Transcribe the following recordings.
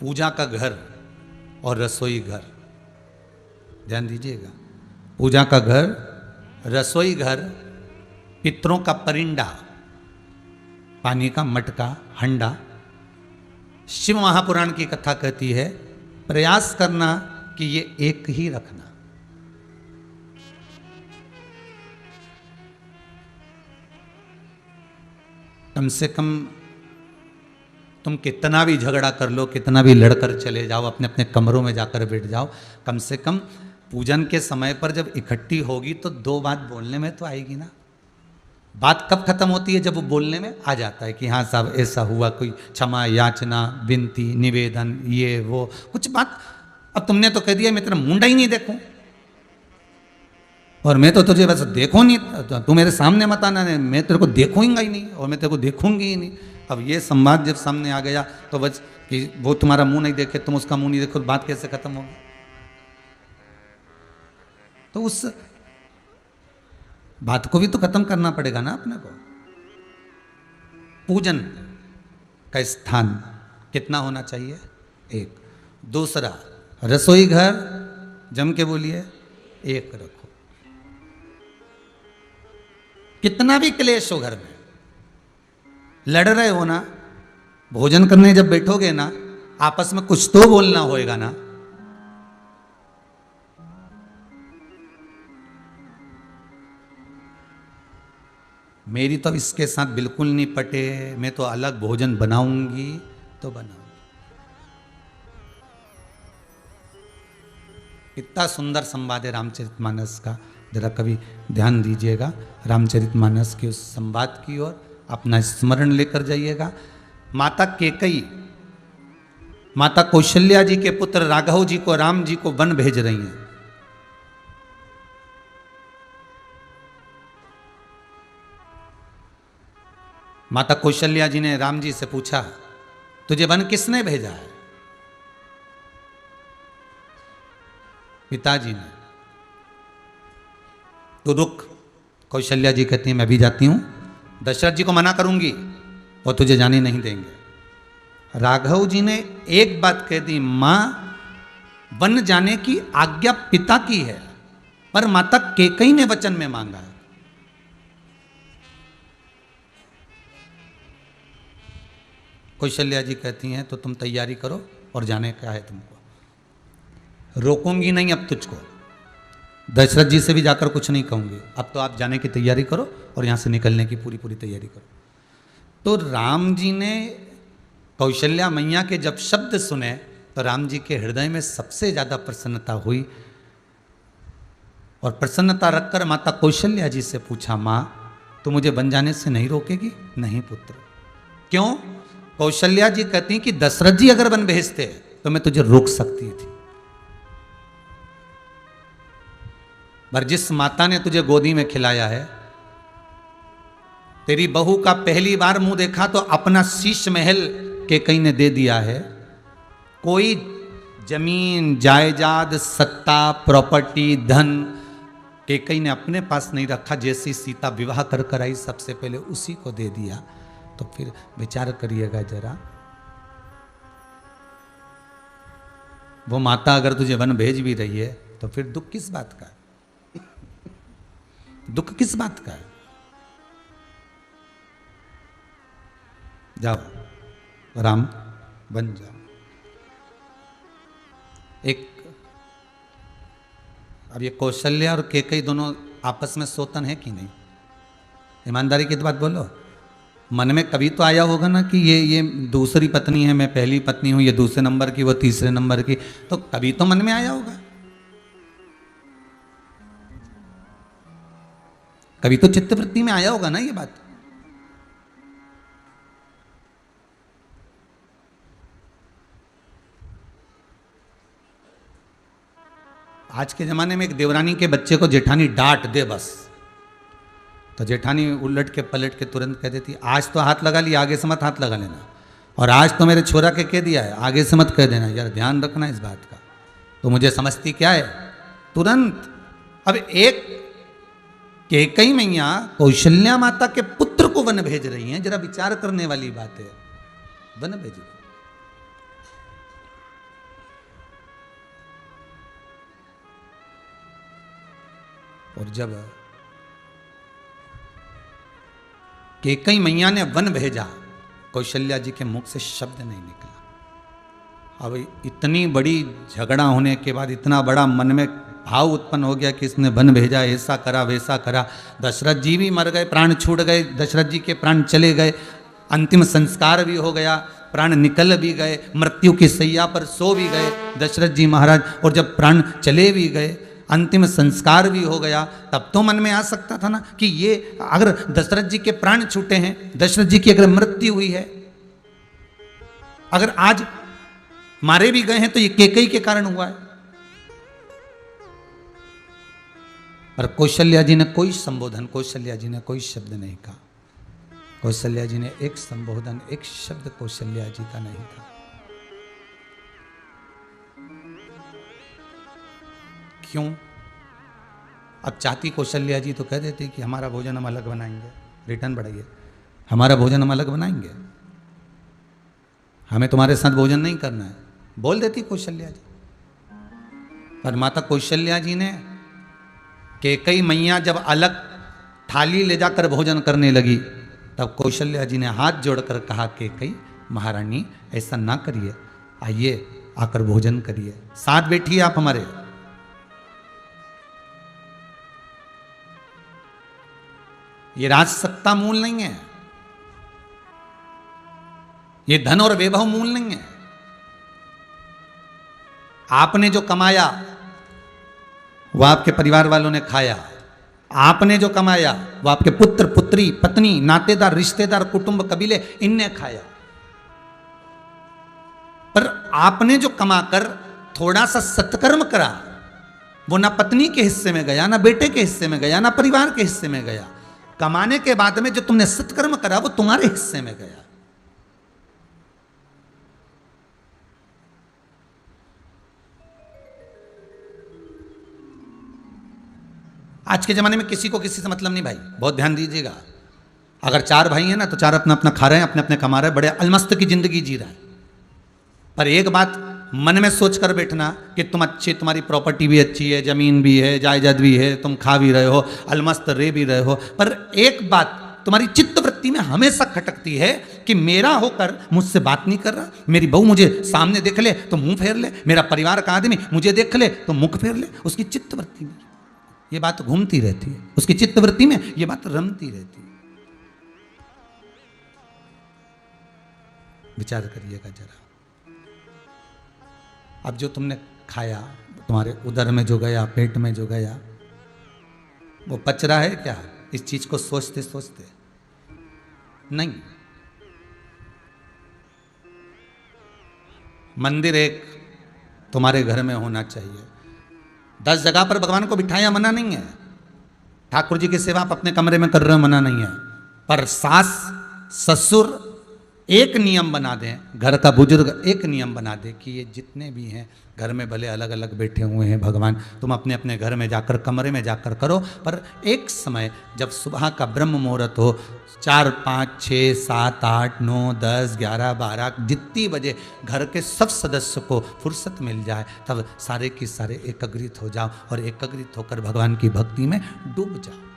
पूजा का घर और रसोई घर, ध्यान दीजिएगा, पूजा का घर, रसोई घर, पितरों का परिंडा, पानी का मटका, हंडा। शिव महापुराण की कथा कहती है प्रयास करना कि ये एक ही रखना। कम से कम तुम कितना भी झगड़ा कर लो, कितना भी लड़कर चले जाओ, अपने अपने कमरों में जाकर बैठ जाओ, कम से कम पूजन के समय पर जब इकट्ठी होगी तो दो बात बोलने में तो आएगी ना। बात कब खत्म होती है? जब वो बोलने में आ जाता है कि हाँ साहब ऐसा हुआ, कोई क्षमा याचना, विनती, निवेदन, ये वो कुछ बात। अब तुमने तो कह दिया मैं तेरा मुंडा ही नहीं देखूं, और मैं तो तुझे बस देखूं नहीं, तू मेरे सामने मत आना, मैं तेरे को देखूंगा ही नहीं और मैं तेरे को देखूंगी ही नहीं। अब ये संवाद जब सामने आ गया तो बस कि वो तुम्हारा मुंह नहीं देखे, तुम उसका मुंह नहीं देखो, बात कैसे खत्म होगी? तो उस बात को भी तो खत्म करना पड़ेगा ना अपने को। पूजन का स्थान कितना होना चाहिए? एक। दूसरा, रसोई घर जम के बोलिए एक रखो। कितना भी क्लेश हो घर में, लड़ रहे हो ना, भोजन करने जब बैठोगे ना, आपस में कुछ तो बोलना होएगा ना। मेरी तो इसके साथ बिल्कुल नहीं पटे, मैं तो अलग भोजन बनाऊंगी तो बनाऊंगी। कितना सुंदर संवाद है रामचरितमानस का, जरा कभी ध्यान दीजिएगा रामचरितमानस के उस संवाद की ओर अपना स्मरण लेकर जाइएगा। माता केकई, माता कौशल्या जी के पुत्र राघव जी को, राम जी को वन भेज रही हैं। माता कौशल्या जी ने राम जी से पूछा तुझे वन किसने भेजा है? पिताजी ने। तो रुक, कौशल्या जी कहती है मैं भी जाती हूं, दशरथ जी को मना करूंगी और तुझे जाने नहीं देंगे। राघव जी ने एक बात कह दी, मां वन जाने की आज्ञा पिता की है, पर माता केकई ने वचन में मांगा है। कौशल्या जी कहती हैं तो तुम तैयारी करो और जाने का है तुमको, रोकूंगी नहीं अब तुझको, दशरथ जी से भी जाकर कुछ नहीं कहूंगी, अब तो आप जाने की तैयारी करो और यहां से निकलने की पूरी पूरी तैयारी करो। तो राम जी ने कौशल्या मैया के जब शब्द सुने तो राम जी के हृदय में सबसे ज्यादा प्रसन्नता हुई, और प्रसन्नता रखकर माता कौशल्या जी से पूछा मां तू मुझे वन जाने से नहीं रोकेगी? नहीं पुत्र। क्यों? कौशल्या जी कहती कि दशरथ जी अगर वन भेजते तो मैं तुझे रोक सकती थी, पर जिस माता ने तुझे गोदी में खिलाया है, तेरी बहू का पहली बार मुंह देखा तो अपना शीश महल केकई ने दे दिया है। कोई जमीन जायदाद सत्ता प्रॉपर्टी धन केकई ने अपने पास नहीं रखा, जैसी सीता विवाह कर आई सबसे पहले उसी को दे दिया। तो फिर विचार करिएगा जरा, वो माता अगर तुझे वन भेज भी रही है तो फिर दुख किस बात का? दुख किस बात का है? जाओ राम बन जाओ। एक, अब ये कौशल्या और केकई दोनों आपस में सौतन है कि नहीं? ईमानदारी की बात बोलो। मन में कभी तो आया होगा ना कि ये दूसरी पत्नी है, मैं पहली पत्नी हूं, ये दूसरे नंबर की, वो तीसरे नंबर की, तो कभी तो मन में आया होगा, कभी तो चित्तवृत्ति में आया होगा ना ये बात। आज के जमाने में एक देवरानी के बच्चे को जेठानी डांट दे बस, तो जेठानी उलट के पलट के तुरंत कह देती आज तो हाथ लगा लिया, आगे से मत हाथ लगा लेना, और आज तो मेरे छोरा के कह दिया है, आगे से मत कह देना, यार ध्यान रखना इस बात का। तो मुझे समझती क्या है तुरंत। अब एक केकई मैया कौशल्या माता के पुत्र को वन भेज रही हैं, जरा विचार करने वाली बात है, वन भेज रही। और जब कैकेयी मैया ने वन भेजा, कौशल्या जी के मुख से शब्द नहीं निकला। अब इतनी बड़ी झगड़ा होने के बाद इतना बड़ा मन में भाव उत्पन्न हो गया कि इसने वन भेजा, ऐसा करा वैसा करा। दशरथ जी भी मर गए, प्राण छूट गए, दशरथ जी के प्राण चले गए, अंतिम संस्कार भी हो गया, प्राण निकल भी गए, मृत्यु की सैया पर सो भी गए दशरथ जी महाराज। और जब प्राण चले भी गए, अंतिम संस्कार भी हो गया, तब तो मन में आ सकता था ना कि ये अगर दशरथ जी के प्राण छूटे हैं, दशरथ जी की अगर मृत्यु हुई है, अगर आज मारे भी गए हैं तो ये कैकेयी के कारण हुआ है। पर कौशल्या जी ने कोई संबोधन, कौशल्या जी ने कोई शब्द नहीं कहा। कौशल्या जी ने एक संबोधन, एक शब्द कौशल्या जी का नहीं था। क्यों? अब चाहती कौशल्या जी तो कह देती कि हमारा भोजन हम अलग बनाएंगे, रिटर्न बढ़ाइए, हमारा भोजन हम अलग बनाएंगे, हमें तुम्हारे साथ भोजन नहीं करना है, बोल देती कौशल्या जी। पर माता कौशल्या जी ने, कैकेयी मैया जब अलग थाली ले जाकर भोजन करने लगी, तब कौशल्या जी ने हाथ जोड़कर कहा, कैकेयी महारानी ऐसा ना करिए, आइए आकर भोजन करिए, साथ बैठिए आप हमारे। ये राजसत्ता मूल नहीं है, ये धन और वैभव मूल नहीं है। आपने जो कमाया वह आपके परिवार वालों ने खाया, आपने जो कमाया वो आपके पुत्र पुत्री पत्नी नातेदार रिश्तेदार कुटुंब कबीले इनने खाया। पर आपने जो कमाकर थोड़ा सा सत्कर्म करा, वो ना पत्नी के हिस्से में गया, ना बेटे के हिस्से में गया, ना परिवार के हिस्से में गया। कमाने के बाद में जो तुमने सत्कर्म करा वो तुम्हारे हिस्से में गया। आज के जमाने में किसी को किसी से मतलब नहीं भाई, बहुत ध्यान दीजिएगा। अगर चार भाई हैं ना तो चार अपना अपना खा रहे हैं, अपने अपने कमा रहे हैं, बड़े अलमस्त की जिंदगी जी रहे हैं। पर एक बात मन में सोच कर बैठना कि तुम अच्छी, तुम्हारी प्रॉपर्टी भी अच्छी है, जमीन भी है, जायदाद भी है, तुम खा भी रहे हो, अलमस्त रह भी रहे हो, पर एक बात तुम्हारी चित्तवृत्ति में हमेशा खटकती है कि मेरा होकर मुझसे बात नहीं कर रहा, मेरी बहू मुझे सामने देख ले तो मुंह फेर ले, मेरा परिवार का आदमी मुझे देख ले तो मुख फेर ले। उसकी चित्तवृत्ति में ये बात घूमती रहती है, उसकी चित्तवृत्ति में ये बात रमती रहती है। विचार करिएगा जरा। अब जो तुमने खाया, तुम्हारे उदर में जो गया, पेट में जो गया, वो पच रहा है क्या इस चीज को सोचते सोचते? नहीं। मंदिर एक तुम्हारे घर में होना चाहिए। 10 जगह पर भगवान को बिठाया मना नहीं है, ठाकुर जी की सेवा आप अपने कमरे में कर रहे हो मना नहीं है, पर सास ससुर एक नियम बना दें, घर का बुजुर्ग एक नियम बना दे कि ये जितने भी हैं घर में भले अलग अलग बैठे हुए हैं भगवान, तुम अपने अपने घर में जाकर कमरे में जाकर करो, पर एक समय जब सुबह का ब्रह्म मुहूर्त हो, 4 5 6 7 8 9 10 11 12 जितनी बजे घर के सब सदस्य को फुर्सत मिल जाए, तब सारे की सारे एकत्रित हो जाओ और एकत्रित होकर भगवान की भक्ति में डूब जाओ।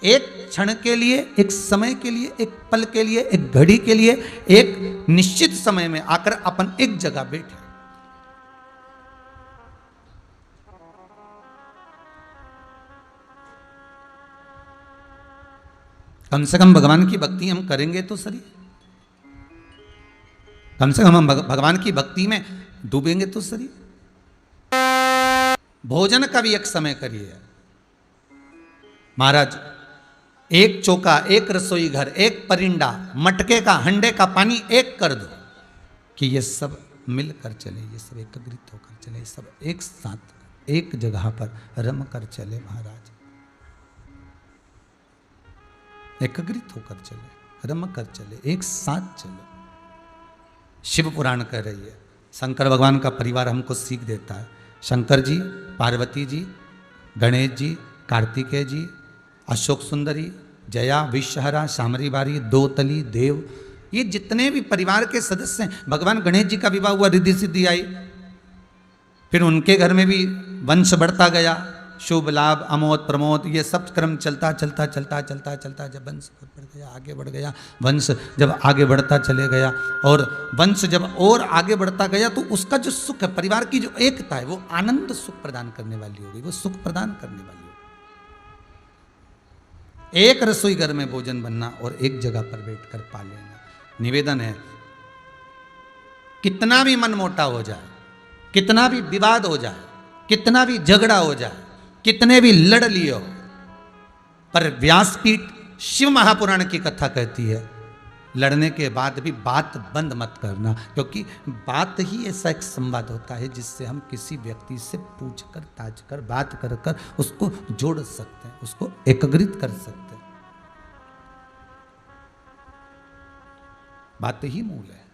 एक क्षण के लिए, एक समय के लिए, एक पल के लिए, एक घड़ी के लिए, एक निश्चित समय में आकर अपन एक जगह बैठे। कम से कम भगवान की भक्ति हम करेंगे तो सही, कम से कम हम भगवान की भक्ति में डूबेंगे तो सही। भोजन का भी एक समय करिए महाराज, एक चौका, एक रसोई घर, एक परिंडा, मटके का हंडे का पानी एक कर दो कि ये सब मिलकर चले, ये सब एकत्रित होकर चले, सब एक साथ एक जगह पर रम कर चले महाराज, एकत्रित होकर चले, रम कर चले, एक साथ चले। शिव पुराण कह रही है, शंकर भगवान का परिवार हमको सीख देता है। शंकर जी, पार्वती जी, गणेश जी, कार्तिकेय जी, अशोक सुंदरी, जया, विषहरा, शामरी बारी, दोतली, देव, ये जितने भी परिवार के सदस्य हैं, भगवान गणेश जी का विवाह हुआ, रिद्धि सिद्धि आई, फिर उनके घर में भी वंश बढ़ता गया, शुभ लाभ अमोद प्रमोद ये सब क्रम चलता चलता चलता चलता चलता जब वंश बढ़ गया, आगे बढ़ गया, वंश जब आगे बढ़ता चले गया और वंश जब और आगे बढ़ता गया तो उसका जो सुख है, परिवार की जो एकता है, वो आनंद सुख प्रदान करने वाली हो गई, वो सुख प्रदान करने वाली हो गई। एक रसोई घर में भोजन बनना और एक जगह पर बैठकर पा लेना। निवेदन है, कितना भी मन मोटा हो जाए, कितना भी विवाद हो जाए, कितना भी झगड़ा हो जाए, कितने भी लड़ लियो, पर व्यासपीठ शिव महापुराण की कथा कहती है लड़ने के बाद भी बात बंद मत करना, क्योंकि बात ही ऐसा एक संवाद होता है जिससे हम किसी व्यक्ति से पूछ कर ताज कर बात कर कर उसको जोड़ सकते हैं, उसको एकत्रित कर सकते हैं। बात ही मूल है।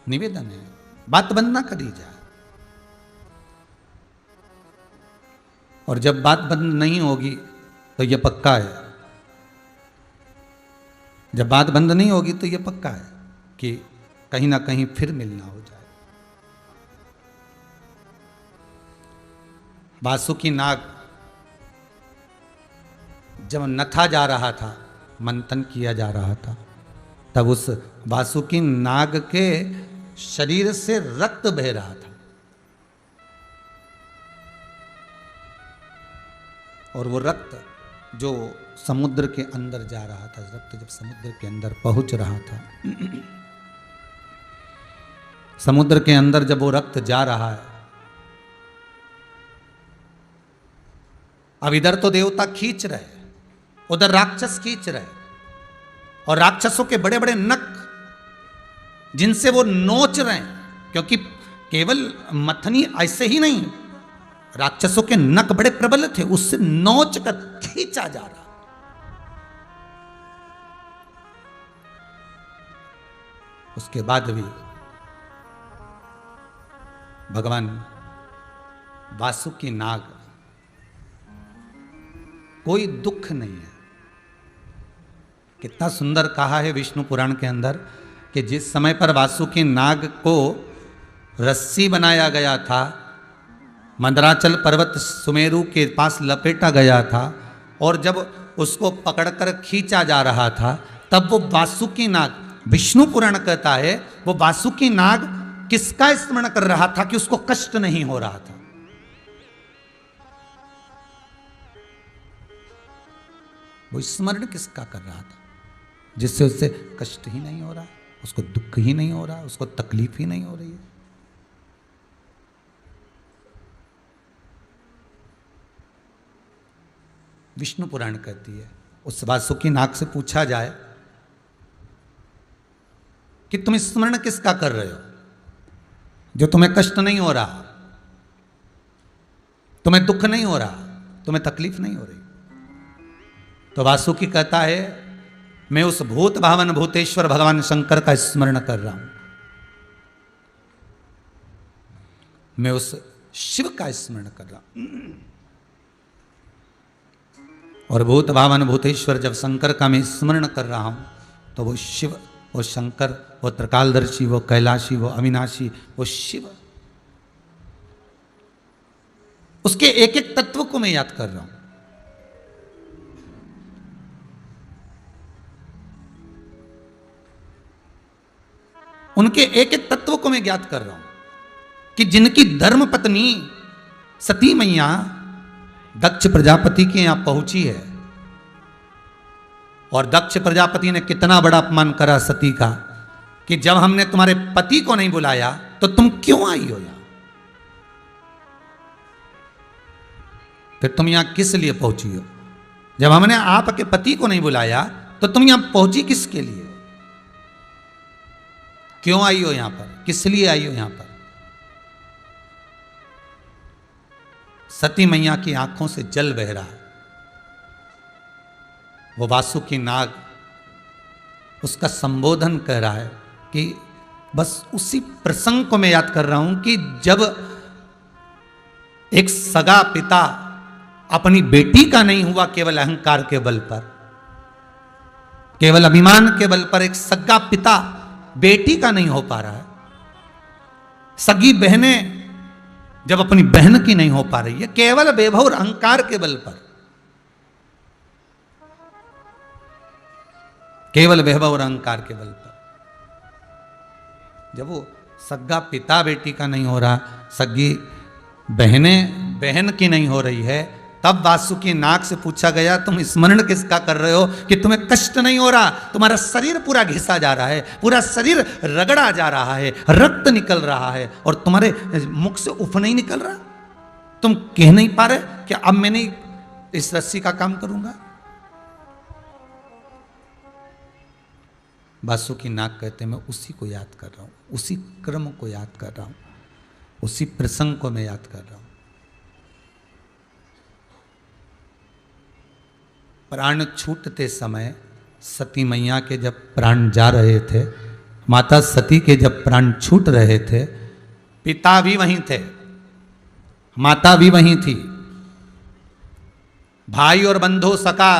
निवेदन है, बात बंद ना करी जाए। और जब बात बंद नहीं होगी तो यह पक्का है, जब बात बंद नहीं होगी तो यह पक्का है कि कहीं ना कहीं फिर मिलना हो जाए। वासुकी नाग जब नथा जा रहा था, मंथन किया जा रहा था, तब उस वासुकी नाग के शरीर से रक्त बह रहा था और वो रक्त जो समुद्र के अंदर जा रहा था, रक्त जब समुद्र के अंदर पहुंच रहा था, समुद्र के अंदर जब वो रक्त जा रहा है, अब इधर तो देवता खींच रहे, उधर राक्षस खींच रहे, और राक्षसों के बड़े बड़े नख जिनसे वो नोच रहे हैं, क्योंकि केवल मथनी ऐसे ही नहीं, राक्षसों के नख बड़े प्रबल थे, उससे नोच कर खींचा जा रहा। उसके बाद भी भगवान वासुकी नाग कोई दुख नहीं है। कितना सुंदर कहा है विष्णु पुराण के अंदर कि जिस समय पर वासुकी नाग को रस्सी बनाया गया था, मंदराचल पर्वत सुमेरु के पास लपेटा गया था, और जब उसको पकड़कर खींचा जा रहा था, तब वो वासुकी नाग, विष्णु पुराण कहता है, वो वासुकी नाग किसका स्मरण कर रहा था कि उसको कष्ट नहीं हो रहा था। वो स्मरण किसका कर रहा था जिससे उससे कष्ट ही नहीं हो रहा, उसको दुख ही नहीं हो रहा, उसको तकलीफ ही नहीं हो रही है। विष्णु पुराण कहती है, उस वासुकी नाग से पूछा जाए कि तुम स्मरण किसका कर रहे हो जो तुम्हें कष्ट नहीं हो रहा, तुम्हें दुख नहीं हो रहा, तुम्हें तकलीफ नहीं हो रही। तो वासुकी कहता है, मैं उस भूत भावन भूतेश्वर भगवान शंकर का स्मरण कर रहा हूं, मैं उस शिव का स्मरण कर रहा हूं। और भूत भावन भूतेश्वर जब शंकर का मैं स्मरण कर रहा हूं, तो वो शिव, वो शंकर, वो त्रिकालदर्शी, वो कैलाशी, वो अविनाशी, वो शिव, उसके एक एक तत्व को मैं याद कर रहा हूं। उनके एक एक तत्व को मैं ज्ञात कर रहा हूं कि जिनकी धर्म पत्नी सती मैया दक्ष प्रजापति के यहां पहुंची है, और दक्ष प्रजापति ने कितना बड़ा अपमान करा सती का कि जब हमने तुम्हारे पति को नहीं बुलाया तो तुम क्यों आई हो यहां, फिर तुम यहां किस लिए पहुंची हो? जब हमने आपके पति को नहीं बुलाया तो तुम यहां पहुंची किसके लिए? क्यों आई हो यहां पर, किस लिए आई हो यहां पर? सती मैया की आंखों से जल बह रहा है। वो वासुकी नाग उसका संबोधन कर रहा है कि बस उसी प्रसंग को मैं याद कर रहा हूं कि जब एक सगा पिता अपनी बेटी का नहीं हुआ केवल अहंकार के बल पर, केवल अभिमान के बल पर, एक सगा पिता बेटी का नहीं हो पा रहा है, सगी बहनें जब अपनी बहन की नहीं हो पा रही है, केवल वैभव और अहंकार के बल पर, केवल वैभव और अहंकार के बल पर, जब वो सगा पिता बेटी का नहीं हो रहा, सगी बहनें बहन की नहीं हो रही है, तब वासुकी नाग से पूछा गया तुम स्मरण किसका कर रहे हो कि तुम्हें कष्ट नहीं हो रहा, तुम्हारा शरीर पूरा घिसा जा रहा है, पूरा शरीर रगड़ा जा रहा है, रक्त निकल रहा है और तुम्हारे मुख से उफ नहीं निकल रहा, तुम कह नहीं पा रहे कि अब मैं नहीं इस रस्सी का काम करूंगा। वासुकी नाग कहते मैं उसी को याद कर रहा हूं, उसी क्रम को याद कर रहा हूं, उसी प्रसंग को मैं याद कर रहा हूं। प्राण छूटते समय सती मैया के जब प्राण जा रहे थे, माता सती के जब प्राण छूट रहे थे, पिता भी वहीं थे, माता भी वहीं थी, भाई और बंधु सखा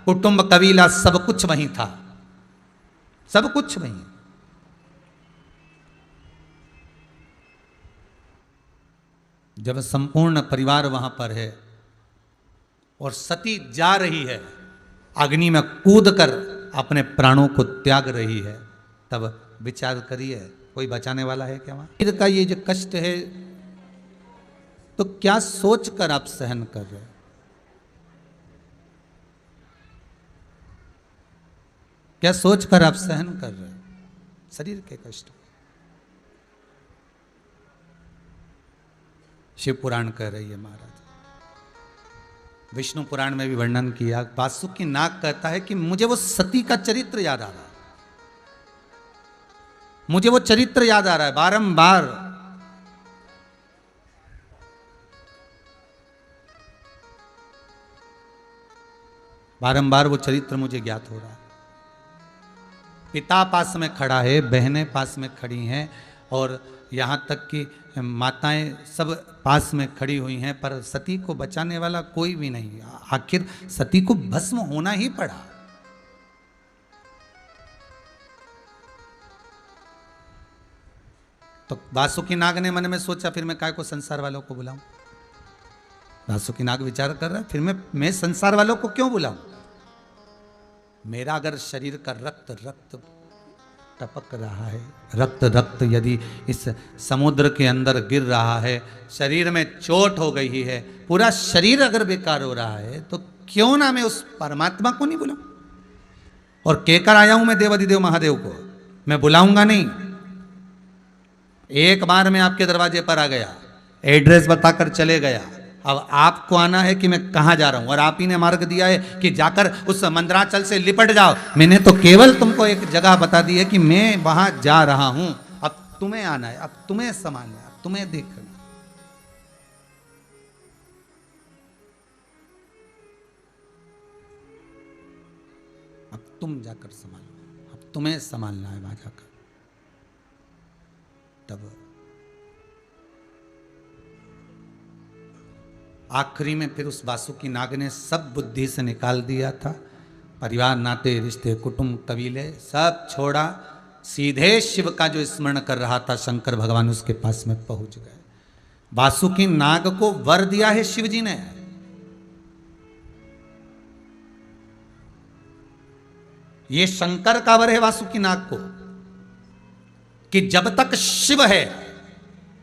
कुटुंब कबीला सब कुछ वहीं था, सब कुछ वहीं। जब संपूर्ण परिवार वहां पर है और सती जा रही है, अग्नि में कूद कर अपने प्राणों को त्याग रही है, तब विचार करिए कोई बचाने वाला है क्या वहां? का ये जो कष्ट है तो क्या सोच कर आप सहन कर रहे हो? क्या सोच कर आप सहन कर रहे हो शरीर के कष्ट? शिव पुराण कह रही है महाराज, विष्णु पुराण में भी वर्णन किया। वासुकी नाग कहता है कि मुझे वो सती का चरित्र याद आ रहा है, मुझे वो चरित्र याद आ रहा है, बारंबार बारंबार वो चरित्र मुझे ज्ञात हो रहा है। पिता पास में खड़ा है, बहनें पास में खड़ी हैं और यहाँ तक कि माताएं सब पास में खड़ी हुई हैं, पर सती को बचाने वाला कोई भी नहीं। आखिर सती को भस्म होना ही पड़ा। तो वासुकी नाग ने मन में सोचा फिर मैं काय को संसार वालों को बुलाऊं। वासुकी नाग विचार कर रहा है फिर मैं संसार वालों को क्यों बुलाऊं? मेरा अगर शरीर का रक्त रक्त टपक रहा है, रक्त रक्त यदि इस समुद्र के अंदर गिर रहा है, शरीर में चोट हो गई है, पूरा शरीर अगर बेकार हो रहा है, तो क्यों ना मैं उस परमात्मा को नहीं बुलाऊं? और कहकर आया हूं मैं देवाधिदेव महादेव को, मैं बुलाऊंगा नहीं। एक बार मैं आपके दरवाजे पर आ गया, एड्रेस बताकर चले गया, अब आपको आना है कि मैं कहां जा रहा हूं, और आप ही ने मार्ग दिया है कि जाकर उस मंदराचल से लिपट जाओ। मैंने तो केवल तुमको एक जगह बता दी है कि मैं वहां जा रहा हूं, अब तुम्हें आना है, अब तुम्हें संभालना है, अब तुम्हें देखना। अब तुम जाकर संभालो, अब तुम्हें संभालना है वहां जाकर। तब आखिरी में फिर उस वासुकी नाग ने सब बुद्धि से निकाल दिया था, परिवार नाते रिश्ते कुटुंब कबीले सब छोड़ा, सीधे शिव का जो स्मरण कर रहा था शंकर भगवान उसके पास में पहुंच गए। वासुकी नाग को वर दिया है शिव जी ने, ये शंकर का वर है वासुकी नाग को कि जब तक शिव है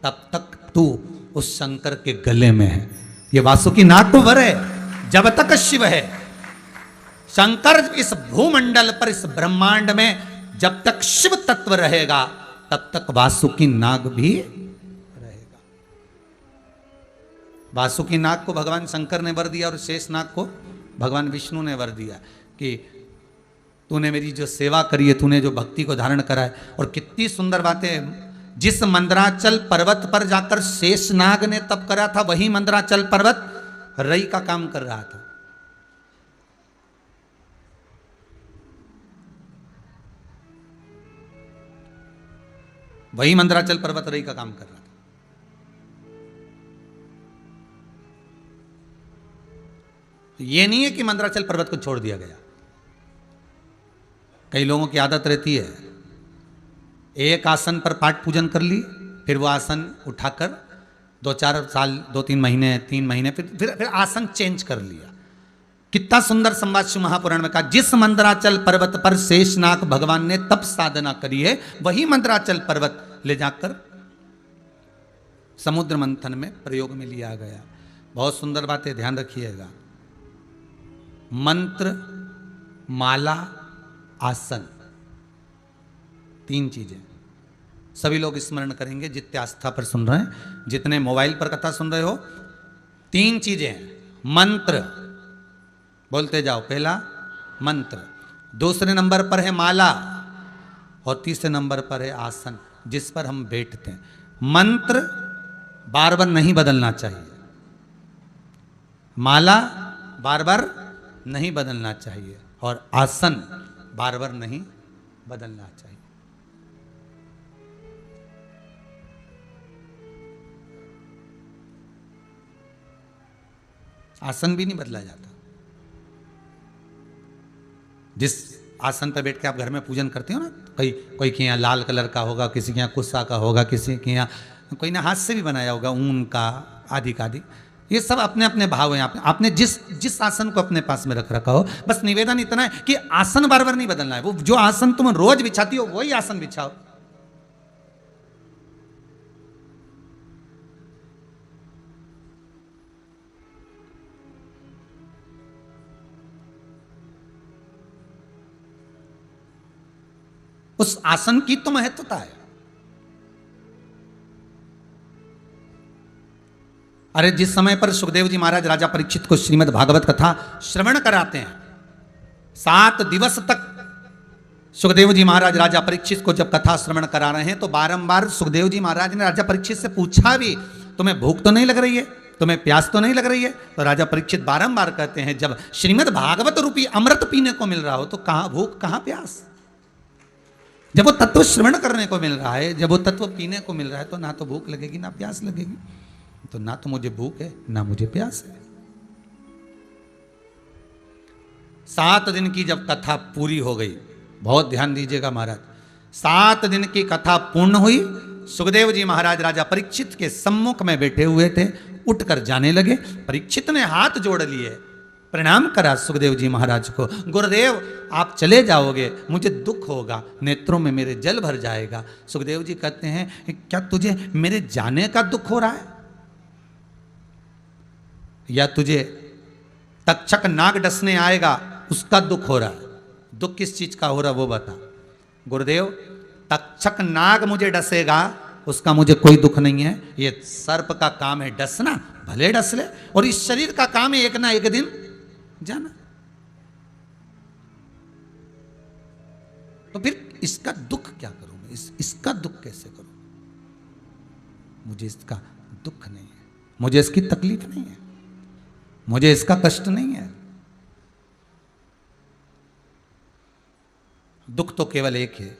तब तक तू उस शंकर के गले में है। ये वासुकी नाग को वर है, जब तक शिव है, शंकर इस भूमंडल पर, इस ब्रह्मांड में जब तक शिव तत्व रहेगा तब तक वासुकी नाग भी रहेगा। वासुकी नाग को भगवान शंकर ने वर दिया और शेष नाग को भगवान विष्णु ने वर दिया कि तूने मेरी जो सेवा करी है, तूने जो भक्ति को धारण करा है। और कितनी सुंदर बातें, जिस मंदराचल पर्वत पर जाकर शेषनाग ने तप करा था, वही मंदराचल पर्वत रई का काम कर रहा था। वही मंदराचल पर्वत रई का काम कर रहा था। ये नहीं है कि मंदराचल पर्वत को छोड़ दिया गया। कई लोगों की आदत रहती है, एक आसन पर पाठ पूजन कर ली, फिर वो आसन उठाकर 2-4 साल, 2-3 महीने, 3 महीने, फिर आसन चेंज कर लिया। कितना सुंदर संवाद शिव महापुराण में कहा, जिस मंदराचल पर्वत पर शेषनाग भगवान ने तप साधना करी है, वही मंदराचल पर्वत ले जाकर समुद्र मंथन में प्रयोग में लिया गया। बहुत सुंदर बात है, ध्यान रखिएगा। मंत्र, माला, आसन, 3 चीजें सभी लोग स्मरण करेंगे जितने आस्था पर सुन रहे हैं, जितने मोबाइल पर कथा सुन रहे हो। 3 चीजें हैं। मंत्र, बोलते जाओ, पहला मंत्र, दूसरे नंबर पर है माला, और तीसरे नंबर पर है आसन जिस पर हम बैठते हैं। मंत्र बार बार नहीं बदलना चाहिए, माला बार बार नहीं बदलना चाहिए, और आसन बार बार नहीं बदलना चाहिए। आसन भी नहीं बदला जाता। जिस आसन पर बैठ के आप घर में पूजन करते हो ना, कोई के यहाँ लाल कलर का होगा, किसी के यहाँ कुस्सा का होगा, किसी के यहाँ कोई ने हाथ से भी बनाया होगा, ऊन का, आदि का आदि। ये सब अपने अपने भाव हैं। आपने जिस आसन को अपने पास में रख रखा हो, बस निवेदन इतना है कि आसन बार बार नहीं बदलना है। वो जो आसन तुम रोज बिछाती हो वही आसन बिछाओ। उस आसन की तो महत्वता है। अरे जिस समय पर सुखदेव जी महाराज राजा परीक्षित को श्रीमद् भागवत कथा श्रवण कराते हैं, 7 दिवस तक सुखदेव जी महाराज राजा परीक्षित को जब कथा श्रवण करा रहे हैं, तो बारंबार सुखदेव जी महाराज ने राजा परीक्षित से पूछा भी, तुम्हें भूख तो नहीं लग रही है, तुम्हें प्यास तो नहीं लग रही है? तो राजा परीक्षित बारंबार कहते हैं, जब श्रीमद् भागवत रूपी अमृत पीने को मिल रहा हो तो कहां भूख कहां प्यास। जब वो तत्व श्रवण करने को मिल रहा है, जब वो तत्व पीने को मिल रहा है, तो ना तो भूख लगेगी ना प्यास लगेगी। तो ना तो मुझे भूख है ना मुझे प्यास है। 7 दिन की जब कथा पूरी हो गई, बहुत ध्यान दीजिएगा महाराज, 7 दिन की कथा पूर्ण हुई। सुखदेव जी महाराज राजा परीक्षित के सम्मुख में बैठे हुए थे, उठकर जाने लगे। परीक्षित ने हाथ जोड़ लिए, प्रणाम करा सुखदेव जी महाराज को। गुरुदेव आप चले जाओगे, मुझे दुख होगा, नेत्रों में मेरे जल भर जाएगा। सुखदेव जी कहते हैं, क्या तुझे मेरे जाने का दुख हो रहा है, या तुझे तक्षक नाग डसने आएगा उसका दुख हो रहा है? दुख किस चीज का हो रहा वो बता। गुरुदेव तक्षक नाग मुझे डसेगा उसका मुझे कोई दुख नहीं है, ये सर्प का काम है डसना, भले डस ले, और इस शरीर का काम है एक ना एक दिन जाना। तो फिर इसका दुख क्या करूं मैं, इसका दुख कैसे करूं? मुझे इसका दुख नहीं है, मुझे इसकी तकलीफ नहीं है, मुझे इसका कष्ट नहीं है। दुख तो केवल एक है,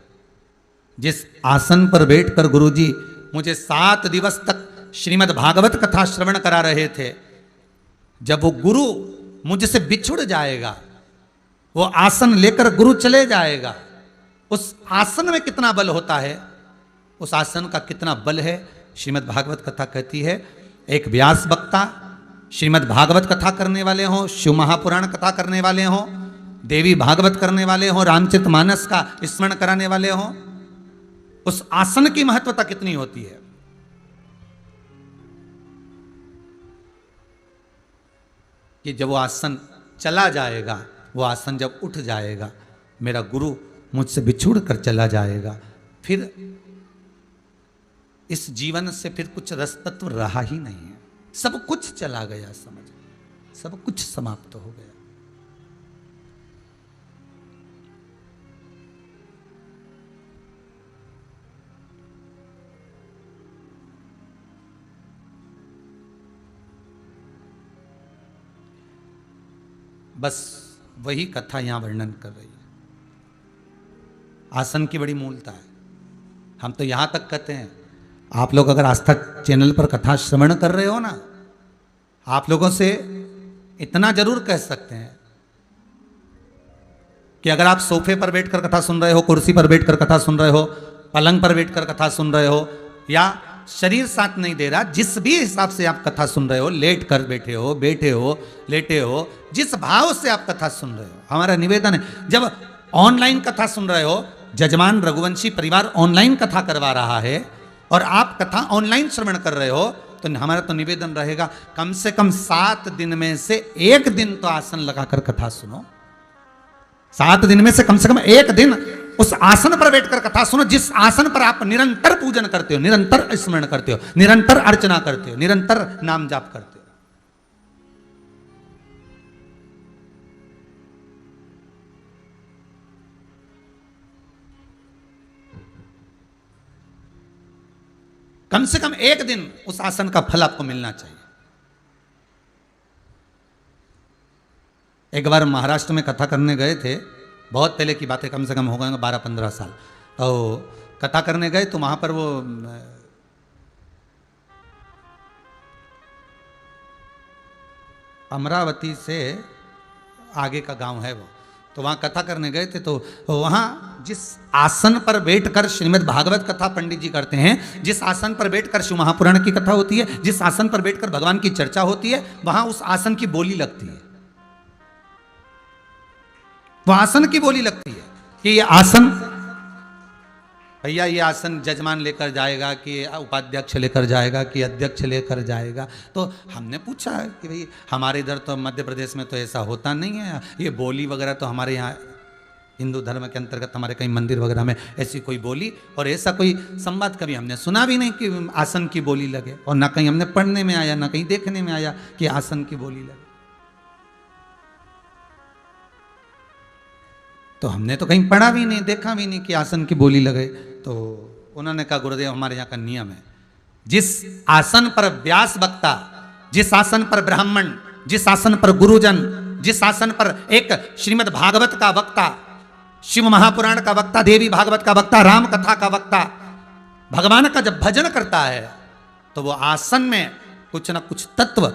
जिस आसन पर बैठकर गुरुजी मुझे 7 दिवस तक श्रीमद् भागवत कथा श्रवण करा रहे थे, जब वो गुरु मुझसे बिछुड़ जाएगा, वो आसन लेकर गुरु चले जाएगा, उस आसन में कितना बल होता है, उस आसन का कितना बल है। श्रीमद् भागवत कथा कहती है, एक व्यास वक्ता श्रीमद् भागवत कथा करने वाले हों, शिव महापुराण कथा करने वाले हों, देवी भागवत करने वाले हों, रामचरितमानस का स्मरण कराने वाले हों, उस आसन की महत्वता कितनी होती है। कि जब वो आसन चला जाएगा, वो आसन जब उठ जाएगा, मेरा गुरु मुझसे बिछुड़ कर चला जाएगा, फिर इस जीवन से फिर कुछ रस तत्व रहा ही नहीं है, सब कुछ चला गया, समझ, सब कुछ समाप्त हो गया। बस वही कथा यहां वर्णन कर रही है। आसन की बड़ी मूलता है। हम तो यहां तक कहते हैं, आप लोग अगर आस्था चैनल पर कथा श्रवण कर रहे हो ना, आप लोगों से इतना जरूर कह सकते हैं कि अगर आप सोफे पर बैठकर कथा सुन रहे हो, कुर्सी पर बैठकर कथा सुन रहे हो, पलंग पर बैठकर कथा सुन रहे हो, या शरीर साथ नहीं दे रहा, जिस भी हिसाब से आप कथा सुन रहे हो, लेट कर बैठे हो, बैठे हो, लेटे हो, जिस भाव से आप कथा सुन रहे हो, हमारा निवेदन है, जब ऑनलाइन कथा सुन रहे हो, जजमान रघुवंशी परिवार ऑनलाइन कथा करवा रहा है और आप कथा ऑनलाइन श्रवण कर रहे हो, तो हमारा तो निवेदन रहेगा कम से कम 7 दिन में से 1 दिन तो आसन लगाकर कथा सुनो। 7 दिन में से कम 1 दिन उस आसन पर बैठकर कथा सुनो, जिस आसन पर आप निरंतर पूजन करते हो, निरंतर स्मरण करते हो, निरंतर अर्चना करते हो, निरंतर नाम जाप करते हो। कम से कम 1 दिन उस आसन का फल आपको मिलना चाहिए। एक बार महाराष्ट्र में कथा करने गए थे, बहुत पहले की बातें, कम से कम हो गए 12-15 साल। तो कथा करने गए तो वहां पर वो अमरावती से आगे का गांव है वो, तो वहाँ कथा करने गए थे। तो वहाँ जिस आसन पर बैठकर श्रीमद् भागवत कथा पंडित जी करते हैं, जिस आसन पर बैठकर शिव महापुराण की कथा होती है, जिस आसन पर बैठकर भगवान की चर्चा होती है, वहाँ उस आसन की बोली लगती है। वो आसन की बोली लगती है कि ये आसन, भैया ये आसन जजमान लेकर जाएगा कि उपाध्यक्ष लेकर जाएगा कि अध्यक्ष लेकर जाएगा। तो हमने पूछा कि भाई हमारे इधर तो मध्य प्रदेश में तो ऐसा होता नहीं है, ये बोली वगैरह तो हमारे यहाँ हिंदू धर्म के अंतर्गत हमारे कई मंदिर वगैरह में ऐसी कोई बोली और ऐसा कोई संवाद कभी हमने सुना भी नहीं कि आसन की बोली लगे, और ना कहीं हमने पढ़ने में आया, ना कहीं देखने में आया कि आसन की बोली लगे। तो हमने तो कहीं पढ़ा भी नहीं, देखा भी नहीं कि आसन की बोली लगे। तो उन्होंने कहा गुरुदेव हमारे यहाँ का नियम है, जिस आसन पर व्यास वक्ता, जिस आसन पर ब्राह्मण, जिस आसन पर गुरुजन, जिस आसन पर एक श्रीमद् भागवत का वक्ता, शिव महापुराण का वक्ता, देवी भागवत का वक्ता, राम कथा का वक्ता भगवान का जब भजन करता है, तो वो आसन में कुछ ना कुछ तत्व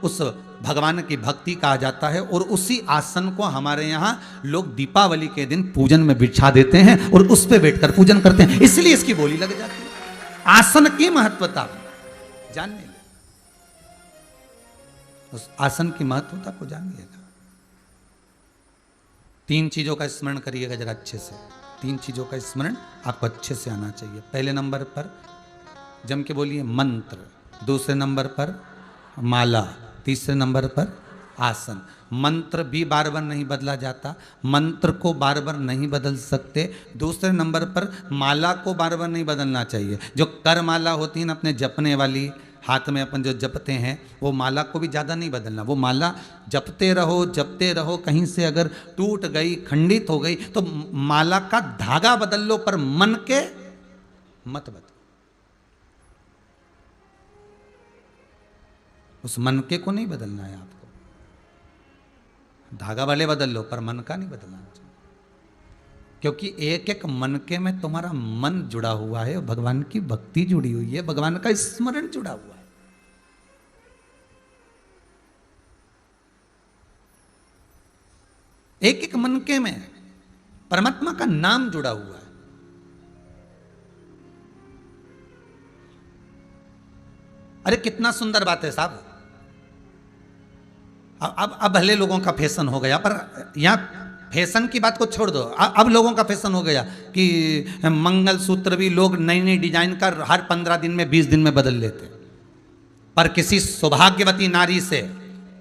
उस भगवान की भक्ति कहा जाता है। और उसी आसन को हमारे यहाँ लोग दीपावली के दिन पूजन में बिछा देते हैं और उस पे बैठकर पूजन करते हैं, इसलिए इसकी बोली लग जाती है। आसन की महत्वता जानने लगे, उस आसन की महत्वता को जानिएगा। 3 चीजों का स्मरण करिएगा जरा अच्छे से। 3 चीजों का स्मरण आपको अच्छे से आना चाहिए। पहले नंबर पर जम के बोलिए मंत्र, दूसरे नंबर पर माला, तीसरे नंबर पर आसन। मंत्र भी बार बार नहीं बदला जाता, मंत्र को बार बार नहीं बदल सकते। दूसरे नंबर पर माला को बार बार नहीं बदलना चाहिए। जो कर माला होती है ना अपने जपने वाली, हाथ में अपन जो जपते हैं, वो माला को भी ज़्यादा नहीं बदलना। वो माला जपते रहो, कहीं से अगर टूट गई, खंडित हो गई तो माला का धागा बदल लो, पर मन के मत बदलो। उस मनके को नहीं बदलना है आपको। धागा वाले बदल लो, पर मन का नहीं बदलना चाहिए, क्योंकि एक एक मनके में तुम्हारा मन जुड़ा हुआ है, भगवान की भक्ति जुड़ी हुई है, भगवान का स्मरण जुड़ा हुआ है। एक एक मनके में परमात्मा का नाम जुड़ा हुआ है। अरे कितना सुंदर बात है साहब। अब भले लोगों का फैशन हो गया, पर यहाँ फैशन की बात को छोड़ दो। अब लोगों का फैशन हो गया कि मंगलसूत्र भी लोग नई नई डिजाइन का हर 15 दिन में 20 दिन में बदल लेते। पर किसी सौभाग्यवती नारी से,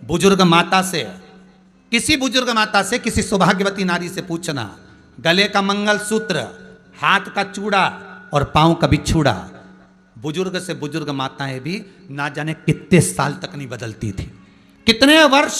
बुजुर्ग माता से, किसी बुजुर्ग माता से, किसी सौभाग्यवती नारी से पूछना, गले का मंगलसूत्र, हाथ का चूड़ा और पांव का बिछूड़ा, बुजुर्ग से बुजुर्ग माताएं भी ना जाने कितने साल तक नहीं बदलती थी, कितने वर्ष।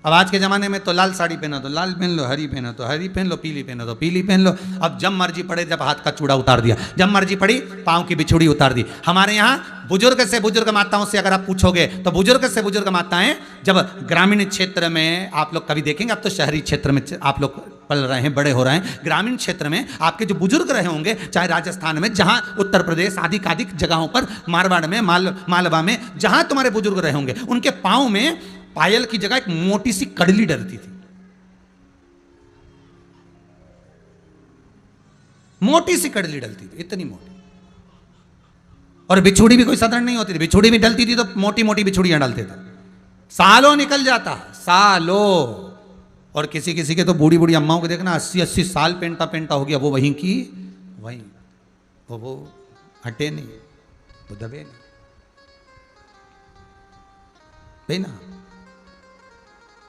अब आज के जमाने में तो लाल साड़ी पहना तो लाल पहन लो, हरी पहना तो हरी पहन लो, पीली पहना तो पीली पहन लो। अब जब मर्जी पड़े, जब हाथ का चूड़ा उतार दिया, जब मर्जी पड़ी पांव की बिछुड़ी उतार दी। हमारे यहाँ बुजुर्ग से बुजुर्ग माताओं से अगर आप पूछोगे तो बुजुर्ग से बुजुर्ग माताएं जब ग्रामीण क्षेत्र में, आप लोग कभी देखेंगे, अब तो शहरी क्षेत्र में आप लोग पल रहे हैं, बड़े हो रहे हैं, ग्रामीण क्षेत्र में आपके जो बुजुर्ग रहे होंगे, चाहे राजस्थान में, जहां उत्तर प्रदेश आदि जगहों पर, मारवाड़ में, मालवा में, जहां तुम्हारे बुजुर्ग रहे होंगे, उनके पांव में पायल की जगह एक मोटी सी कड़ली डलती थी। मोटी सी कड़ली डलती थी, इतनी मोटी। और बिछुड़ी भी कोई साधारण नहीं होती थी, बिछुड़ी भी डलती थी तो मोटी मोटी बिछुड़ियां डालते थे। सालों निकल जाता, सालों। और किसी किसी के तो बूढ़ी बूढ़ी अम्माओं को देखना 80-80 साल पेंटा पेंटा हो गया, वो वहीं की वहीं, वो हटे नहीं, वो दबे नहीं ना।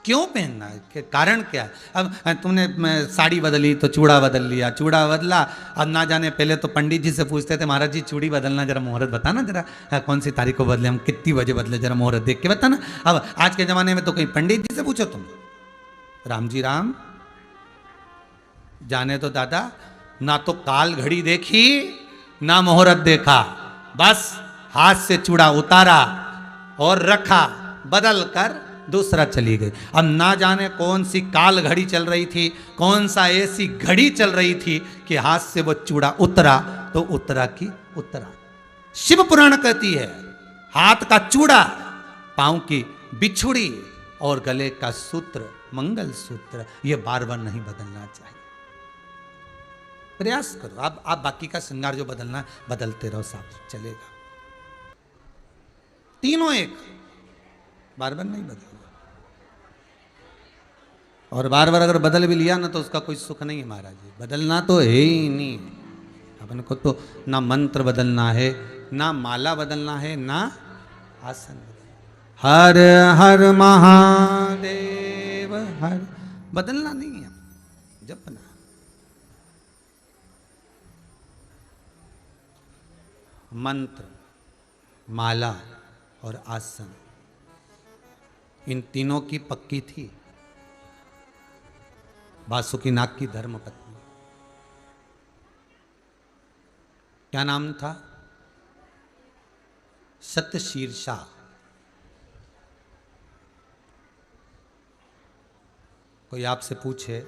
क्यों पहनना है, कारण क्या है? अब तुमने साड़ी बदली तो चूड़ा बदल लिया, चूड़ा बदला, अब ना जाने पहले तो पंडित जी से पूछते थे महाराज जी चूड़ी बदलना जरा मुहूर्त बताना, जरा कौन सी तारीख को बदले, हम कितनी बजे बदले, जरा मुहूर्त देख के बताना। अब आज के जमाने में तो कहीं पंडित जी से पूछो तुम, राम जी राम, जाने तो दादा, ना तो काल घड़ी देखी ना मुहूर्त देखा, बस हाथ से चूड़ा उतारा और रखा, बदल कर दूसरा चली गई। अब ना जाने कौन सी काल घड़ी चल रही थी, कौन सा ऐसी घड़ी चल रही थी कि हाथ से वो चूड़ा उतरा तो उतरा की उतरा। शिव पुराण कहती है हाथ का चूड़ा, पांव की बिछुड़ी और गले का सूत्र, मंगल सूत्र, ये बार बार नहीं बदलना चाहिए। प्रयास करो, आप बाकी का श्रृंगार जो बदलना बदलते रहो, साफ चलेगा। तीनों एक, बार बार नहीं बदलना। और बार बार अगर बदल भी लिया ना तो उसका कोई सुख नहीं है महाराज जी, बदलना तो है ही नहीं। अपन को तो ना मंत्र बदलना है, ना माला बदलना है, ना आसन बदलना। हर हर महादेव हर, बदलना नहीं है, जपना। मंत्र, माला और आसन, इन तीनों की पक्की थी वासुकीनाग की धर्मपत्नी। क्या नाम था? सतशीर्षा। कोई आपसे पूछे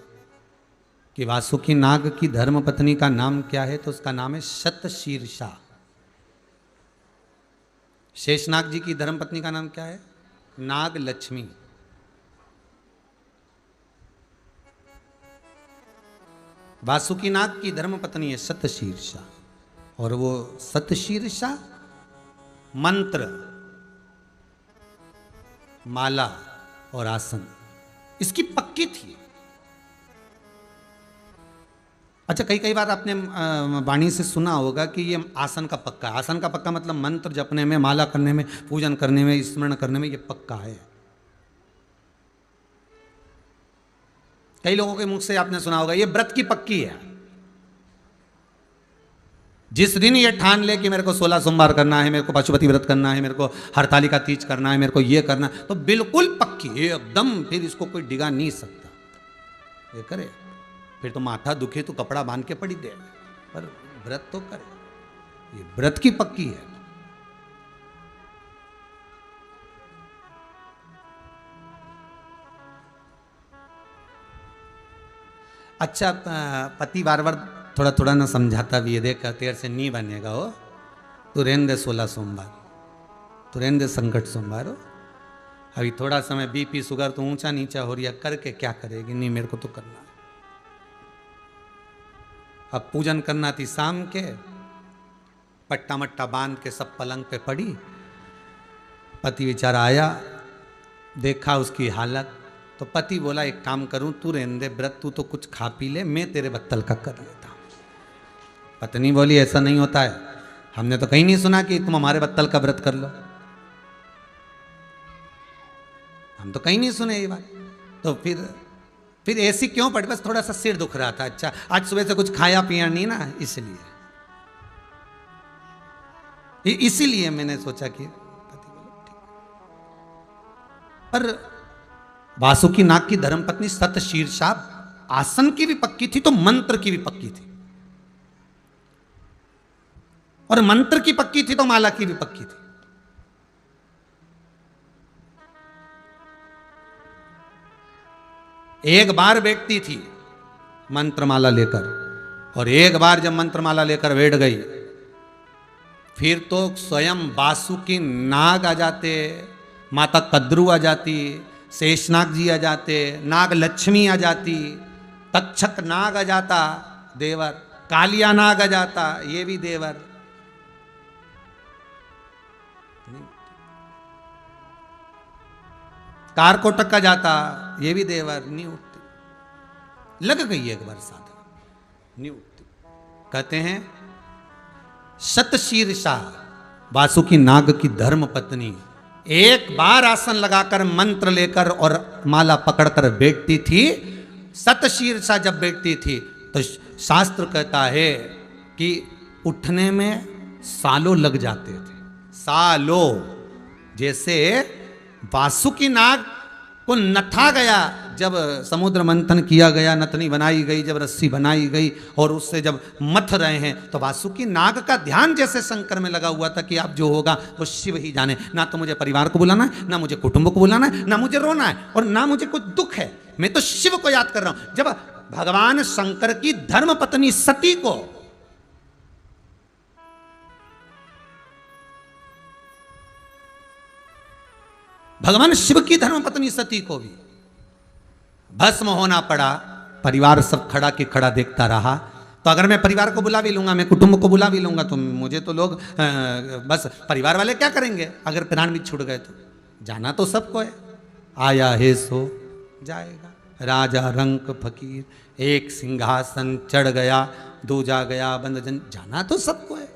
कि वासुकीनाग की धर्मपत्नी का नाम क्या है, तो उसका नाम है सतशीर्षा। शेषनाग जी की धर्मपत्नी का नाम क्या है? नाग लक्ष्मी। वासुकीनाग की धर्मपत्नी है सतशीर्षा, और वो सतशीर्षा मंत्र, माला और आसन इसकी पक्की थी। अच्छा, कई बार आपने वाणी से सुना होगा कि ये आसन का पक्का है। आसन का पक्का मतलब मंत्र जपने में, माला करने में, पूजन करने में, स्मरण करने में ये पक्का है। कई लोगों के मुख से आपने सुना होगा ये व्रत की पक्की है। जिस दिन ये ठान ले कि मेरे को 16 सोमवार करना है, मेरे को पशुपति व्रत करना है, मेरे को हरतालिका तीज करना है, मेरे को ये करना है, तो बिल्कुल पक्की एकदम, फिर इसको कोई डिगा नहीं सकता। ये करे फिर तो माथा दुखे तो कपड़ा बांध के पड़ी दे, पर व्रत तो करे, ये व्रत की पक्की है। अच्छा, पति बार बार थोड़ा थोड़ा ना समझाता भी है, देख तेरे से नहीं बनेगा हो, तू रहने दे 16 सोमवार, तू रहने दे संकट सोमवार हो, अभी थोड़ा समय बीपी शुगर तो ऊंचा नीचा हो रही है, करके क्या करेगी? नहीं, मेरे को तो करना है। अब पूजन करना थी शाम के, पट्टा मट्टा बांध के सब पलंग पे पड़ी। पति बेचारा आया, देखा उसकी हालत, तो पति बोला एक काम करूं, तू रहने दे व्रत, तू तो कुछ खा पी ले, मैं तेरे बत्तल का कर लेता हूं। पत्नी बोली ऐसा नहीं होता है, हमने तो कहीं नहीं सुना कि तुम हमारे बत्तल का व्रत कर लो, हम तो कहीं नहीं सुने ये बात। तो फिर ऐसी क्यों पड़ी? बस थोड़ा सा सिर दुख रहा था। अच्छा, आज सुबह से कुछ खाया पिया नहीं ना, इसीलिए मैंने सोचा कि पर वासुकीनाग की धर्मपत्नी सतशीर्षा आसन की भी पक्की थी तो मंत्र की भी पक्की थी, और मंत्र की पक्की थी तो माला की भी पक्की थी। एक बार बैठती थी मंत्रमाला लेकर, और एक बार जब मंत्रमाला लेकर बैठ गई, फिर तो स्वयं वासुकीनाग आ जाते, माता कद्रू आ जाती, शेषनाग जी आ जाते, नाग लक्ष्मी आ जाती, तक्षक नाग आ जाता, देवर कालिया नाग आ जाता, ये भी देवर। कार को टक्का जाता, ये भी देवर, नहीं उठती। लग गई एक बार साधना, नहीं उठती। कहते हैं शतशीर्षा वासुकी नाग की धर्म पत्नी एक बार आसन लगाकर मंत्र लेकर और माला पकड़कर बैठती थी। शतशीर्षा जब बैठती थी तो शास्त्र कहता है कि उठने में सालों लग जाते थे, सालों। जैसे वासुकी नाग को नथा गया, जब समुद्र मंथन किया गया, नथनी बनाई गई, जब रस्सी बनाई गई और उससे जब मथ रहे हैं, तो वासुकी नाग का ध्यान जैसे शंकर में लगा हुआ था कि अब जो होगा वो शिव ही जाने। ना तो मुझे परिवार को बुलाना है, ना मुझे कुटुंब को बुलाना है, ना मुझे रोना है और ना मुझे कुछ दुख है, मैं तो शिव को याद कर रहा हूं। जब भगवान शंकर की धर्म पत्नी सती को भगवान शिव की धर्म पत्नी सती को भी भस्म होना पड़ा, परिवार सब खड़ा के खड़ा देखता रहा। तो अगर मैं परिवार को बुला भी लूंगा, मैं कुटुंब को बुला भी लूंगा, तो मुझे तो लोग बस परिवार वाले क्या करेंगे अगर प्राण भी छूट गए तो? जाना तो सबको है, आया है सो जाएगा। राजा रंक फकीर एक सिंहासन चढ़ गया, दूजा गया बंदजन, जाना तो सबको है।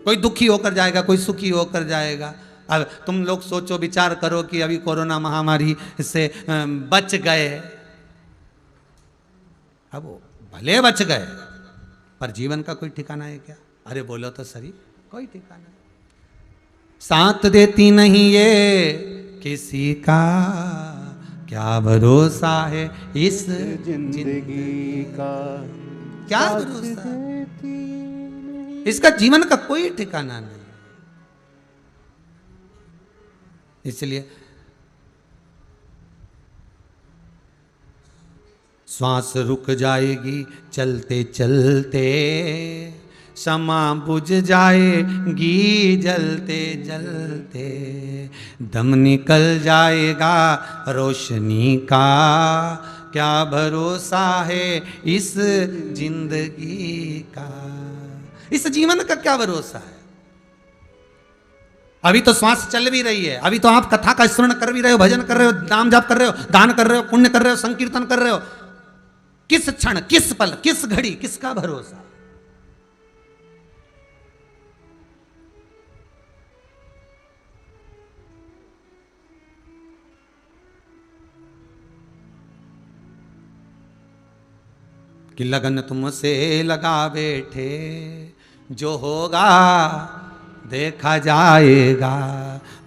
कोई दुखी होकर जाएगा, कोई सुखी होकर जाएगा। अब तुम लोग सोचो, विचार करो कि अभी कोरोना महामारी से बच गए, अब वो भले बच गए पर जीवन का कोई ठिकाना है क्या? अरे बोलो तो सही, कोई ठिकाना नहीं। साथ देती नहीं ये किसी का, क्या भरोसा है इस जिंदगी का, क्या भरोसा, इसका जीवन का कोई ठिकाना नहीं। इसलिए श्वास रुक जाएगी चलते चलते, क्षमा बुझ जाएगी जलते जलते, दम निकल जाएगा रोशनी का, क्या भरोसा है इस जिंदगी का। इस जीवन का क्या भरोसा है? अभी तो श्वास चल भी रही है, अभी तो आप कथा का स्मरण कर भी रहे हो, भजन कर रहे हो, नाम जाप कर रहे हो, दान कर रहे हो, पुण्य कर रहे हो, संकीर्तन कर रहे हो। किस क्षण, किस पल, किस घड़ी, किसका भरोसा? कि लगन तुमसे लगा बैठे, जो होगा देखा जाएगा,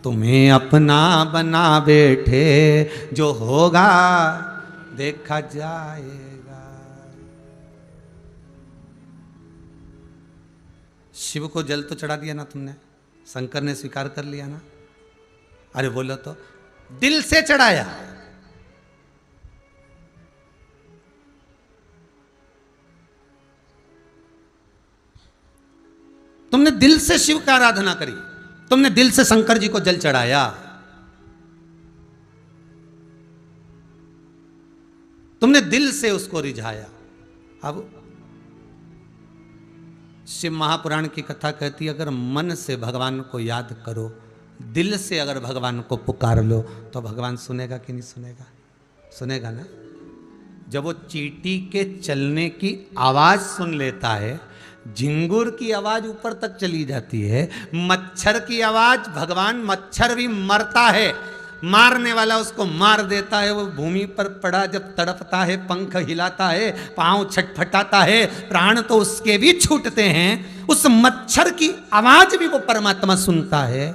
तुम्हें अपना बना बैठे, जो होगा देखा जाएगा। शिव को जल तो चढ़ा दिया ना तुमने, शंकर ने स्वीकार कर लिया ना? अरे बोलो तो, दिल से चढ़ाया। तुमने दिल से शिव की आराधना करी, तुमने दिल से शंकर जी को जल चढ़ाया, तुमने दिल से उसको रिझाया। अब शिव महापुराण की कथा कहती है, अगर मन से भगवान को याद करो, दिल से अगर भगवान को पुकार लो, तो भगवान सुनेगा कि नहीं सुनेगा? सुनेगा ना। जब वो चींटी के चलने की आवाज सुन लेता है, झिंगुर की आवाज ऊपर तक चली जाती है, मच्छर की आवाज, भगवान मच्छर भी मरता है, मारने वाला उसको मार देता है, वो भूमि पर पड़ा जब तड़पता है, पंख हिलाता है, पांव छटपटाता है, प्राण तो उसके भी छूटते हैं, उस मच्छर की आवाज भी वो परमात्मा सुनता है,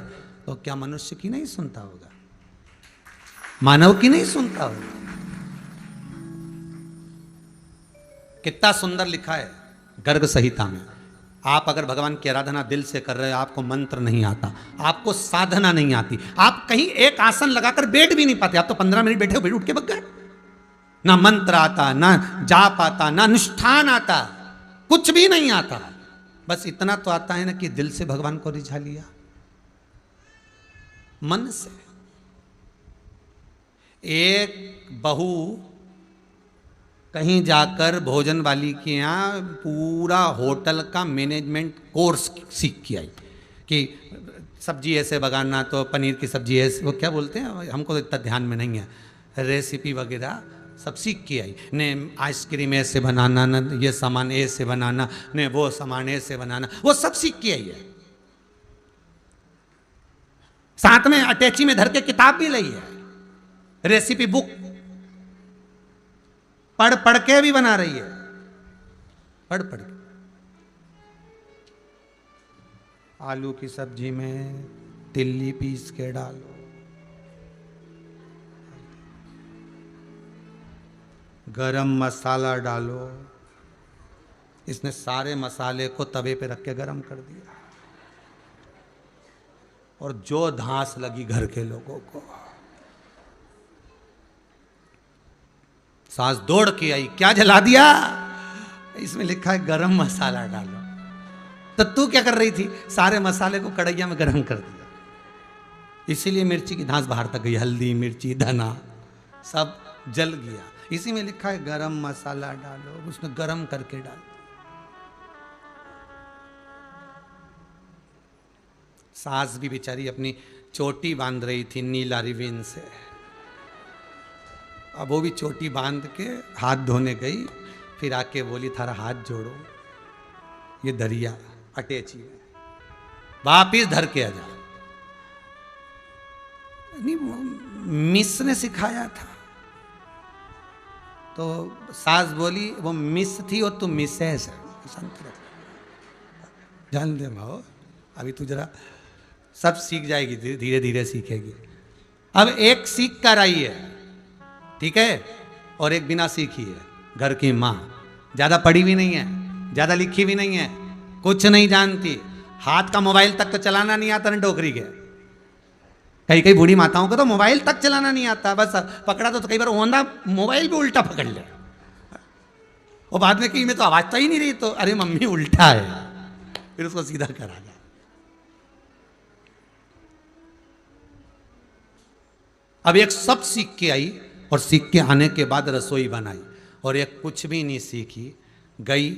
तो क्या मनुष्य की नहीं सुनता होगा? मानव की नहीं सुनता होगा? कितना सुंदर लिखा है गर्ग संहिता में। आप अगर भगवान की आराधना दिल से कर रहे हो, आपको मंत्र नहीं आता, आपको साधना नहीं आती, आप कहीं एक आसन लगाकर बैठ भी नहीं पाते, आप तो 15 मिनट बैठे हो, बैठ उठ के बग गए। ना मंत्र आता, ना जाप आता, ना अनुष्ठान आता, कुछ भी नहीं आता। बस इतना तो आता है ना कि दिल से भगवान को रिझा लिया, मन से। एक बहू कहीं जाकर भोजन वाली के यहाँ पूरा होटल का मैनेजमेंट कोर्स सीख के आई कि सब्जी ऐसे बनाना, तो पनीर की सब्जी ऐसे, वो क्या बोलते हैं, हमको तो इतना ध्यान में नहीं है, रेसिपी वगैरह सब सीख के आई ने। आइसक्रीम ऐसे बनाना, न ये सामान ऐसे बनाना, ने वो सामान ऐसे बनाना, वो सब सीख के आई है। साथ में अटैची में धर के किताब भी लाई है, रेसिपी बुक पढ़ पढ़ के भी बना रही है, पढ़ पढ़ के। आलू की सब्जी में तिल्ली पीस के डालो, गरम मसाला डालो। इसने सारे मसाले को तवे पे रख के गरम कर दिया, और जो धांस लगी घर के लोगों को, सास दौड़ के आई, क्या जला दिया? इसमें लिखा है गरम मसाला डालो। तो तू क्या कर रही थी? सारे मसाले को कढ़ैया में गरम कर दिया, इसीलिए मिर्ची की धांस बाहर तक गई, हल्दी मिर्ची धना सब जल गया। इसी में लिखा है गरम मसाला डालो, उसने गरम करके डाल। सास भी बेचारी अपनी चोटी बांध रही थी नीला रिबन से, अब वो भी चोटी बांध के हाथ धोने गई, फिर आके बोली थारा हाथ जोड़ो, ये दरिया अटैची है, वापिस धर के आ जा। नहीं, मिस ने सिखाया था। तो सास बोली वो मिस थी और तू मिसेस है, जान दे माओ, अभी तू जरा सब सीख जाएगी, धीरे धीरे सीखेगी। अब एक सीख कर आई है, ठीक है, और एक बिना सीखी है, घर की माँ। ज्यादा पढ़ी भी नहीं है, ज्यादा लिखी भी नहीं है, कुछ नहीं जानती, हाथ का मोबाइल तक तो चलाना नहीं आता ना डोकरी के। कई कई बूढ़ी माताओं को तो मोबाइल तक चलाना नहीं आता, बस पकड़ा तो कई बार ओंधा मोबाइल भी उल्टा पकड़ ले, और बाद में कहीं में तो आवाज तो ही नहीं रही, तो अरे मम्मी उल्टा है, फिर उसको सीधा करा गया। अब एक सब सीख के आई, और सीख के आने के बाद रसोई बनाई, और एक कुछ भी नहीं सीखी, गई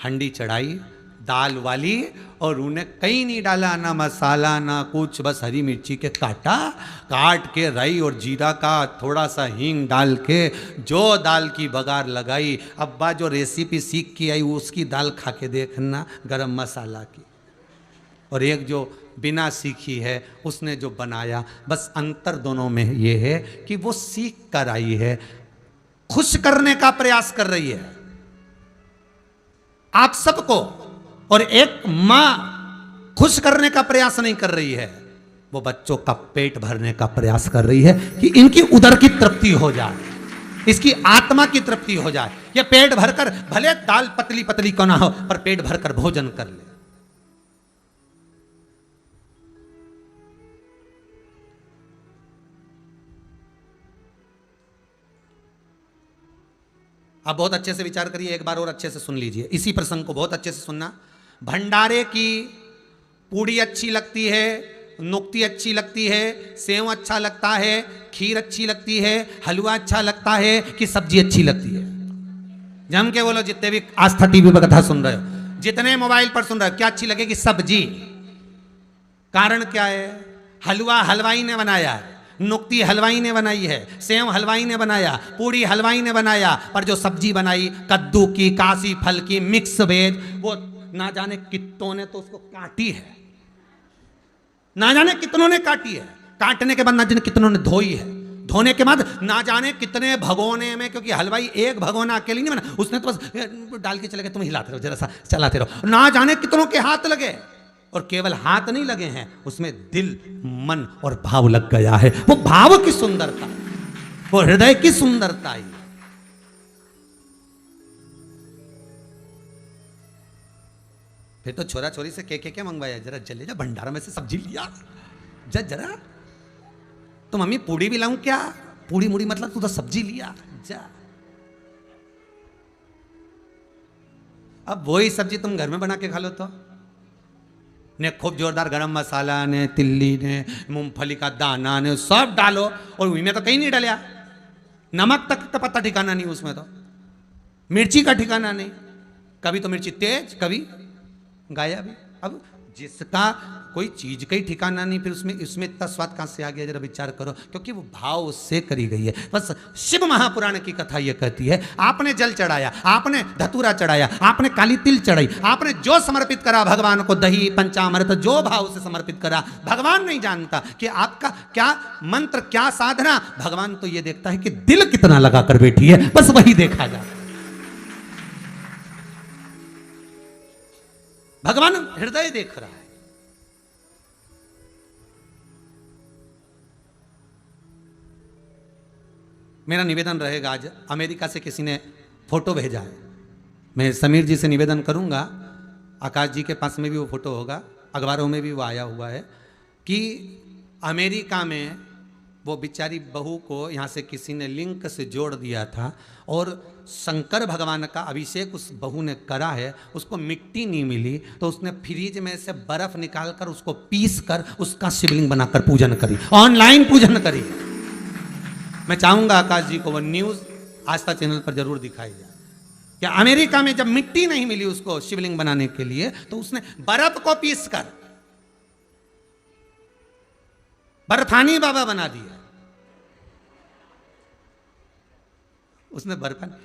हंडी चढ़ाई दाल वाली, और उन्हें कहीं नहीं डाला, ना मसाला ना कुछ, बस हरी मिर्ची के काट के राई और जीरा का थोड़ा सा हींग डाल के जो दाल की बघार लगाई। अब्बा जो रेसिपी सीख के आई उसकी दाल खा के देखना, गरम मसाला की, और एक जो बिना सीखी है उसने जो बनाया। बस अंतर दोनों में ये है कि वो सीख कर आई है, खुश करने का प्रयास कर रही है आप सबको, और एक मां खुश करने का प्रयास नहीं कर रही है, वो बच्चों का पेट भरने का प्रयास कर रही है कि इनकी उदर की तृप्ति हो जाए, इसकी आत्मा की तृप्ति हो जाए। ये पेट भरकर, भले दाल पतली पतली क्यों ना हो, पर पेट भरकर भोजन कर ले। आप बहुत अच्छे से विचार करिए, एक बार और अच्छे से सुन लीजिए, इसी प्रसंग को बहुत अच्छे से सुनना। भंडारे की पूड़ी अच्छी लगती है, नुक्ती अच्छी लगती है, सेव अच्छा लगता है, खीर अच्छी लगती है, हलवा अच्छा लगता है, कि सब्जी अच्छी लगती है? जम के बोलो, जितने भी आस्था टीवी पर कथा सुन रहे हो, जितने मोबाइल पर सुन रहे हो, क्या अच्छी लगेगी? सब्जी। कारण क्या है? हलवा हलवाई ने बनाया है, नुक्ती हलवाई ने बनाई है, सेव हलवाई ने बनाया, पूड़ी हलवाई ने बनाया, पर जो सब्जी बनाई कद्दू की, काशी फल की, मिक्स वेज, वो ना जाने कितनों ने तो उसको काटी है, ना जाने कितनों ने काटी है, काटने के बाद ना जाने कितनों ने धोई है, धोने के बाद ना जाने कितने भगोने में, क्योंकि हलवाई एक भगोना अकेले नहीं बना, उसने तो बस डाल के चले गए, तुम हिलाते रहो जरा सा, चलाते रहो, ना जाने कितनों के हाथ लगे, और केवल हाथ नहीं लगे हैं, उसमें दिल मन और भाव लग गया है। वो भाव की सुंदरता, वो हृदय की सुंदरता है। फिर तो छोरा छोरी से क्या मंगवाया, जरा जले जा भंडारा में से सब्जी लिया जा, जरा तो मम्मी पूड़ी भी लाऊं क्या? पूड़ी मुड़ी मतलब तू तो सब्जी लिया जा। अब वही सब्जी तुम घर में बना के खा लो तो ने खूब जोरदार गरम मसाला ने, तिल्ली ने, मूंगफली का दाना ने, सब डालो, और उसमें तो कहीं नहीं डालिया, नमक तक का पत्ता ठिकाना नहीं उसमें तो, मिर्ची का ठिकाना नहीं, कभी तो मिर्ची तेज, कभी गायब। अब जिसका कोई चीज का ही ठिकाना नहीं, फिर उसमें इतना स्वाद कहां से आ गया, जरा विचार करो। क्योंकि वो भाव उससे करी गई है। बस शिव महापुराण की कथा ये कहती है, आपने जल चढ़ाया, आपने धतूरा चढ़ाया, आपने काली तिल चढ़ाई, आपने जो समर्पित करा भगवान को, दही पंचामृत जो भाव से समर्पित करा, भगवान नहीं जानता कि आपका क्या मंत्र, क्या साधना। भगवान तो ये देखता है कि दिल कितना लगा कर बैठी है, बस वही देखा जाता है। भगवान हृदय देख रहा है। मेरा निवेदन रहेगा, आज अमेरिका से किसी ने फोटो भेजा है, मैं समीर जी से निवेदन करूंगा, आकाश जी के पास में भी वो फोटो होगा, अखबारों में भी वो आया हुआ है, कि अमेरिका में वो बेचारी बहू को यहाँ से किसी ने लिंक से जोड़ दिया था, और शंकर भगवान का अभिषेक उस बहू ने करा है, उसको मिट्टी नहीं मिली, तो उसने फ्रिज में से बर्फ निकाल कर उसको पीस कर उसका शिवलिंग बनाकर पूजन करी, ऑनलाइन पूजन करी। मैं चाहूंगा आकाश जी को वो न्यूज आस्था चैनल पर जरूर दिखाई जाए कि अमेरिका में जब मिट्टी नहीं मिली उसको शिवलिंग बनाने के लिए, तो उसने बर्फ को पीस कर बर्फानी बाबा बना दिया। उसने बर्फानी,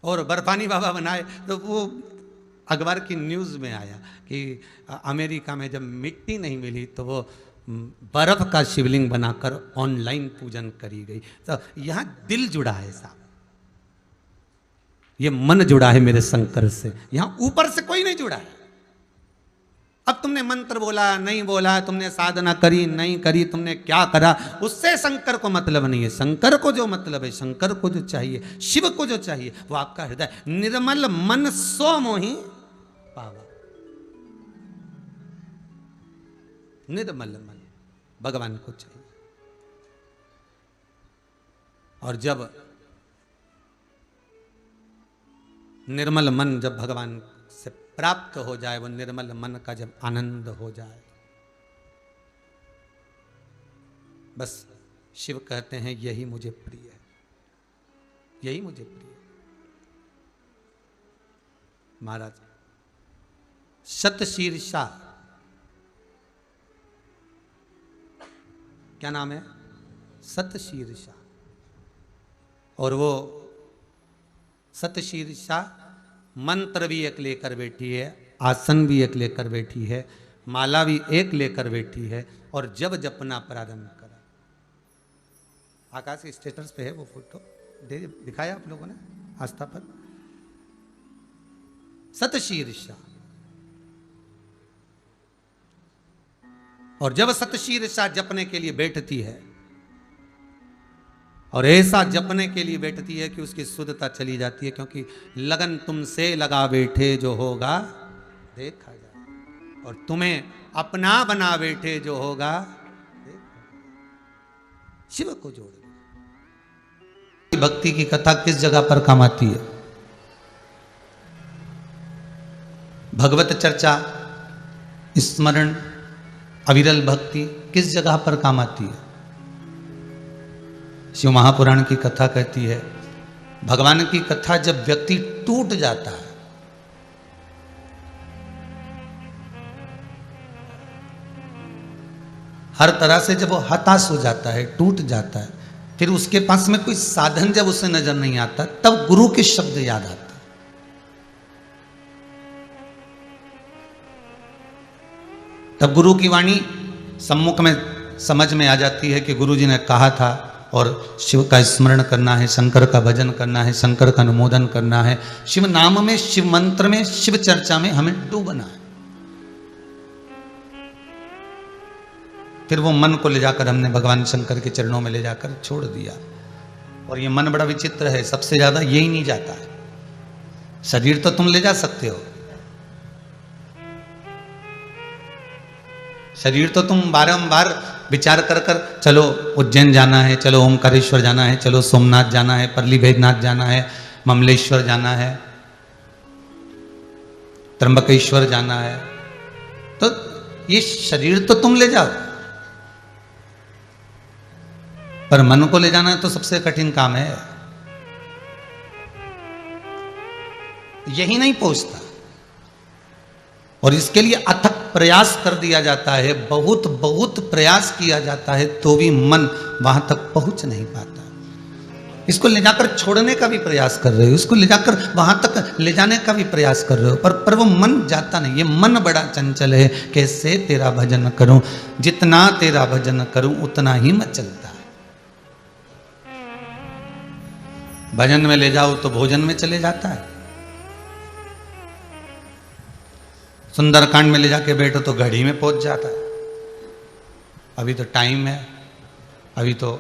और बर्फानी बाबा बनाए तो वो अखबार की न्यूज़ में आया कि अमेरिका में जब मिट्टी नहीं मिली तो वो बर्फ का शिवलिंग बनाकर ऑनलाइन पूजन करी गई। तो यहाँ दिल जुड़ा है साहब, ये मन जुड़ा है मेरे शंकर से, यहाँ ऊपर से कोई नहीं जुड़ा है। अब तुमने मंत्र बोला नहीं बोला, तुमने साधना करी नहीं करी, तुमने क्या करा, उससे शंकर को मतलब नहीं है। शंकर को जो मतलब है, शंकर को जो चाहिए, शिव को जो चाहिए, वो आपका हृदय। निर्मल मन सो मोहि पावा, निर्मल मन भगवान को चाहिए। और जब निर्मल मन जब भगवान से प्राप्त हो जाए, वो निर्मल मन का जब आनंद हो जाए, बस शिव कहते हैं यही मुझे प्रिय है, यही मुझे प्रिय है। महाराज सतशीर्षा, क्या नाम है, सतशीर्षा। और वो सतशीर्षा मंत्र भी एक लेकर बैठी है, आसन भी एक लेकर बैठी है, माला भी एक लेकर बैठी है, और जब जपना प्रारंभ करा। आकाश के स्टेटस पे है वो फोटो, दिखाया आप लोगों ने आस्था पर। सतशीर्षा, और जब सतशीर्षा जपने के लिए बैठती है, और ऐसा जपने के लिए बैठती है कि उसकी शुद्धता चली जाती है, क्योंकि लगन तुमसे लगा बैठे जो होगा देखा जाए, और तुम्हें अपना बना बैठे जो होगा शिव को जोड़ दे। भक्ति की कथा किस जगह पर काम आती है? भगवत चर्चा, स्मरण, अविरल भक्ति किस जगह पर काम आती है? शिव महापुराण की कथा कहती है, भगवान की कथा जब व्यक्ति टूट जाता है, हर तरह से जब वो हताश हो जाता है, टूट जाता है, फिर उसके पास में कोई साधन जब उसे नजर नहीं आता, तब गुरु के शब्द याद आते। तब गुरु की वाणी सम्मुख में समझ में आ जाती है कि गुरु जी ने कहा था, और शिव का स्मरण करना है, शंकर का भजन करना है, शंकर का अनुमोदन करना है, शिव नाम में, शिव मंत्र में, शिव चर्चा में हमें डूबना है। फिर वो मन को ले जाकर हमने भगवान शंकर के चरणों में ले जाकर छोड़ दिया। और ये मन बड़ा विचित्र है, सबसे ज्यादा यही नहीं जाता है। शरीर तो तुम ले जा सकते हो, शरीर तो तुम बारंबार विचार कर कर, चलो उज्जैन जाना है, चलो ओमकारेश्वर जाना है, चलो सोमनाथ जाना है, परली वैद्यनाथ जाना है, ममलेश्वर जाना है, त्र्यंबकेश्वर जाना है, तो ये शरीर तो तुम ले जाओ, पर मन को ले जाना तो सबसे कठिन काम है, यही नहीं पहुंचता। और इसके लिए अथक प्रयास कर दिया जाता है, बहुत बहुत प्रयास किया जाता है, तो भी मन वहां तक पहुंच नहीं पाता। इसको ले जाकर छोड़ने का भी प्रयास कर रहे हो, इसको ले जाकर वहां तक ले जाने का भी प्रयास कर रहे हो, पर वो मन जाता नहीं। ये मन बड़ा चंचल है, कैसे तेरा भजन करूं, जितना तेरा भजन करूं उतना ही मैं चलता है। भजन में ले जाओ तो भोजन में चले जाता है, सुंदरकांड में ले जाके बैठो तो घड़ी में पहुंच जाता है। अभी तो टाइम है, अभी तो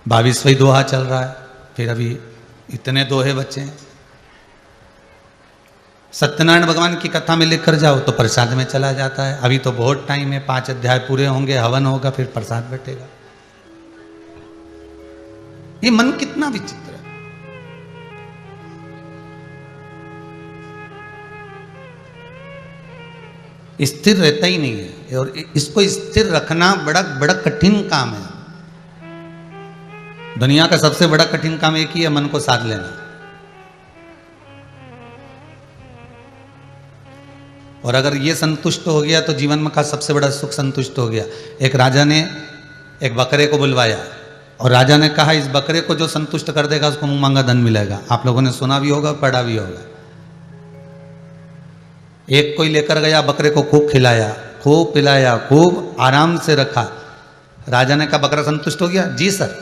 22वां दोहा चल रहा है, फिर अभी इतने दोहे बचे हैं। सत्यनारायण भगवान की कथा में लेकर जाओ तो प्रसाद में चला जाता है। अभी तो बहुत टाइम है, 5 अध्याय पूरे होंगे, हवन होगा, फिर प्रसाद बैठेगा। ये मन कितना विचित्र है। स्थिर रहता ही नहीं है, और इसको स्थिर रखना बड़ा बड़ा कठिन काम है। दुनिया का सबसे बड़ा कठिन काम एक ही है, मन को साध लेना। और अगर ये संतुष्ट हो गया तो जीवन में का सबसे बड़ा सुख संतुष्ट हो गया। एक राजा ने एक बकरे को बुलवाया और राजा ने कहा इस बकरे को जो संतुष्ट कर देगा उसको मुंह मांगा धन मिलेगा। आप लोगों ने सुना भी होगा, पढ़ा भी होगा। एक कोई लेकर गया, बकरे को खूब खिलाया, खूब पिलाया, खूब आराम से रखा। राजा ने कहा बकरा संतुष्ट हो गया? जी सर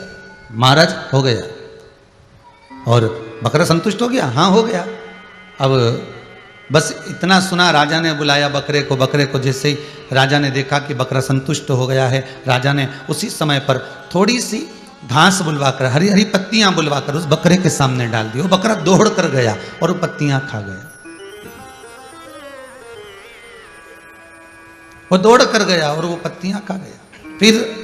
महाराज हो गया। और बकरा संतुष्ट हो गया? हाँ हो गया। अब बस इतना सुना, राजा ने बुलाया बकरे को। बकरे को जैसे ही राजा ने देखा कि बकरा संतुष्ट हो गया है, राजा ने उसी समय पर थोड़ी सी घास बुलवाकर, हरी हरी पत्तियां बुलवाकर उस बकरे के सामने डाल दी। वो बकरा दौड़ कर गया और वो पत्तियां खा गया। वो दौड़ कर गया और वो पत्तियां खा गया। फिर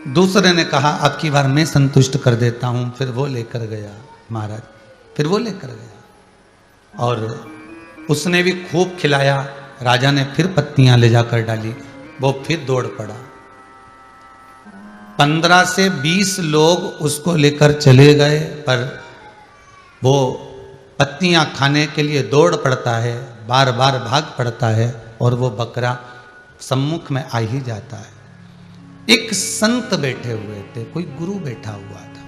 दूसरे ने कहा अब की बार मैं संतुष्ट कर देता हूं। फिर वो लेकर गया महाराज, फिर वो लेकर गया और उसने भी खूब खिलाया। राजा ने फिर पत्तियां ले जाकर डाली, वो फिर दौड़ पड़ा। 15 से 20 लोग उसको लेकर चले गए, पर वो पत्तियां खाने के लिए दौड़ पड़ता है, बार बार भाग पड़ता है और वो बकरा सम्मुख में आ ही जाता है। एक संत बैठे हुए थे, कोई गुरु बैठा हुआ था।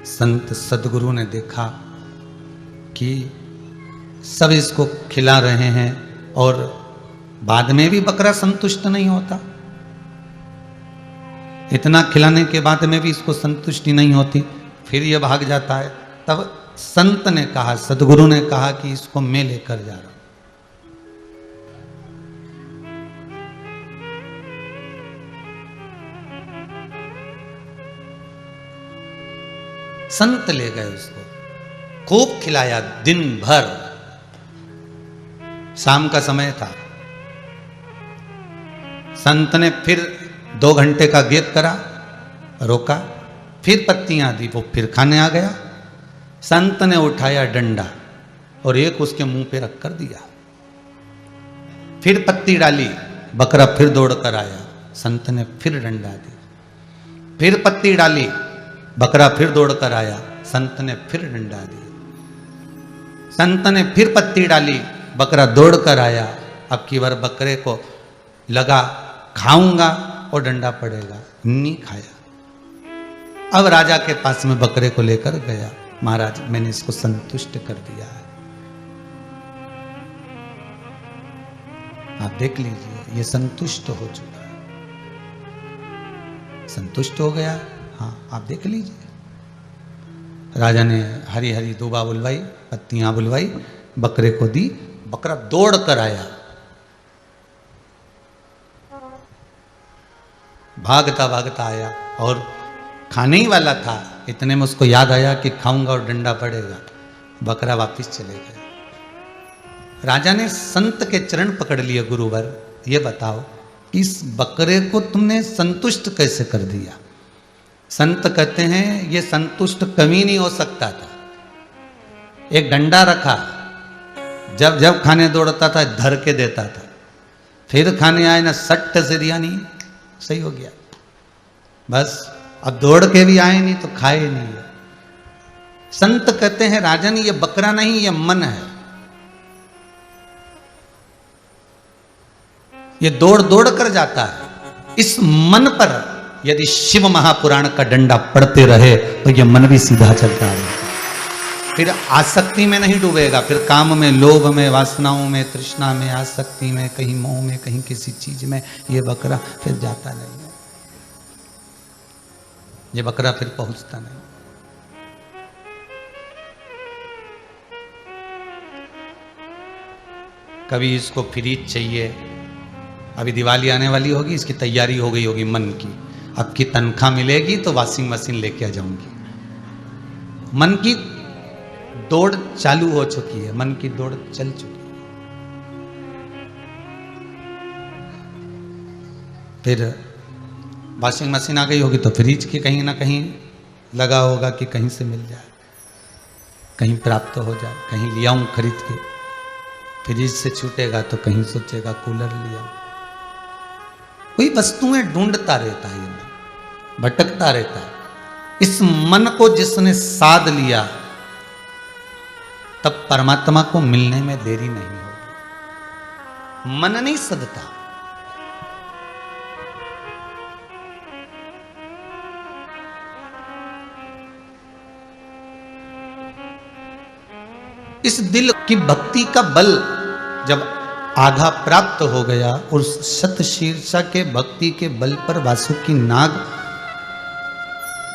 संत सदगुरु ने देखा कि सब इसको खिला रहे हैं और बाद में भी बकरा संतुष्ट नहीं होता, इतना खिलाने के बाद में भी इसको संतुष्टि नहीं होती, फिर ये भाग जाता है। तब संत ने कहा, सदगुरु ने कहा कि इसको मैं लेकर जा रहा हूं। संत ले गए उसको, खूब खिलाया दिन भर। शाम का समय था, संत ने फिर 2 घंटे का गैप करा, रोका, फिर पत्तियां दी, वो फिर खाने आ गया। संत ने उठाया डंडा और एक उसके मुंह पे रख कर दिया, फिर पत्ती डाली, बकरा फिर दौड़ कर आया। संत ने फिर डंडा दी, फिर पत्ती डाली, बकरा फिर दौड़ कर आया। संत ने फिर डंडा दिया, संत ने फिर पत्ती डाली, बकरा दौड़ कर आया। अब की बार बकरे को लगा खाऊंगा और डंडा पड़ेगा, नहीं खाया। अब राजा के पास में बकरे को लेकर गया, महाराज मैंने इसको संतुष्ट कर दिया है, आप देख लीजिए ये संतुष्ट हो चुका है, संतुष्ट हो गया। हाँ आप देख लीजिए। राजा ने हरी हरी दूबा बुलवाई, पत्तियां बुलवाई, बकरे को दी, बकरा दौड़ कर आया, भागता भागता आया और खाने ही वाला था। इतने में उसको याद आया कि खाऊंगा और डंडा पड़ेगा, बकरा वापस चले गए। राजा ने संत के चरण पकड़ लिए, गुरुवर ये बताओ इस बकरे को तुमने संतुष्ट कैसे कर दिया? संत कहते हैं ये संतुष्ट कभी नहीं हो सकता था। एक डंडा रखा, जब जब खाने दौड़ता था धर के देता था, फिर खाने आए ना, सट्ट से दिया नहीं, सही हो गया बस। अब दौड़ के भी आए नहीं तो खाए नहीं। संत कहते हैं राजन ये बकरा नहीं, ये मन है। ये दौड़ दौड़ कर जाता है। इस मन पर यदि शिव महापुराण का डंडा पड़ते रहे तो ये मन भी सीधा चलता है। फिर आसक्ति में नहीं डूबेगा, फिर काम में, लोभ में, वासनाओं में, तृष्णा में, आसक्ति में, कहीं मोह में, कहीं किसी चीज में। ये बकरा फिर जाता नहीं है, ये बकरा फिर पहुंचता नहीं। कभी इसको फ्रीज चाहिए, अभी दिवाली आने वाली होगी, इसकी तैयारी हो गई होगी मन की, अब की तनख्वाह मिलेगी तो वॉशिंग मशीन लेके आ जाऊंगी। मन की दौड़ चालू हो चुकी है, मन की दौड़ चल चुकी है। फिर वॉशिंग मशीन आ गई होगी तो फ्रिज की कहीं ना कहीं लगा होगा कि कहीं से मिल जाए, कहीं प्राप्त हो जाए, कहीं लिया हूं खरीद के। फ्रिज से छूटेगा तो कहीं सोचेगा कूलर लिया। कोई वस्तुएं ढूंढता रहता है, ये भटकता रहता है। इस मन को जिसने साध लिया तब परमात्मा को मिलने में देरी नहीं होगी। मन नहीं सदता, इस दिल की भक्ति का बल जब आधा प्राप्त हो गया और शत शीर्षा के भक्ति के बल पर वासुकी नाग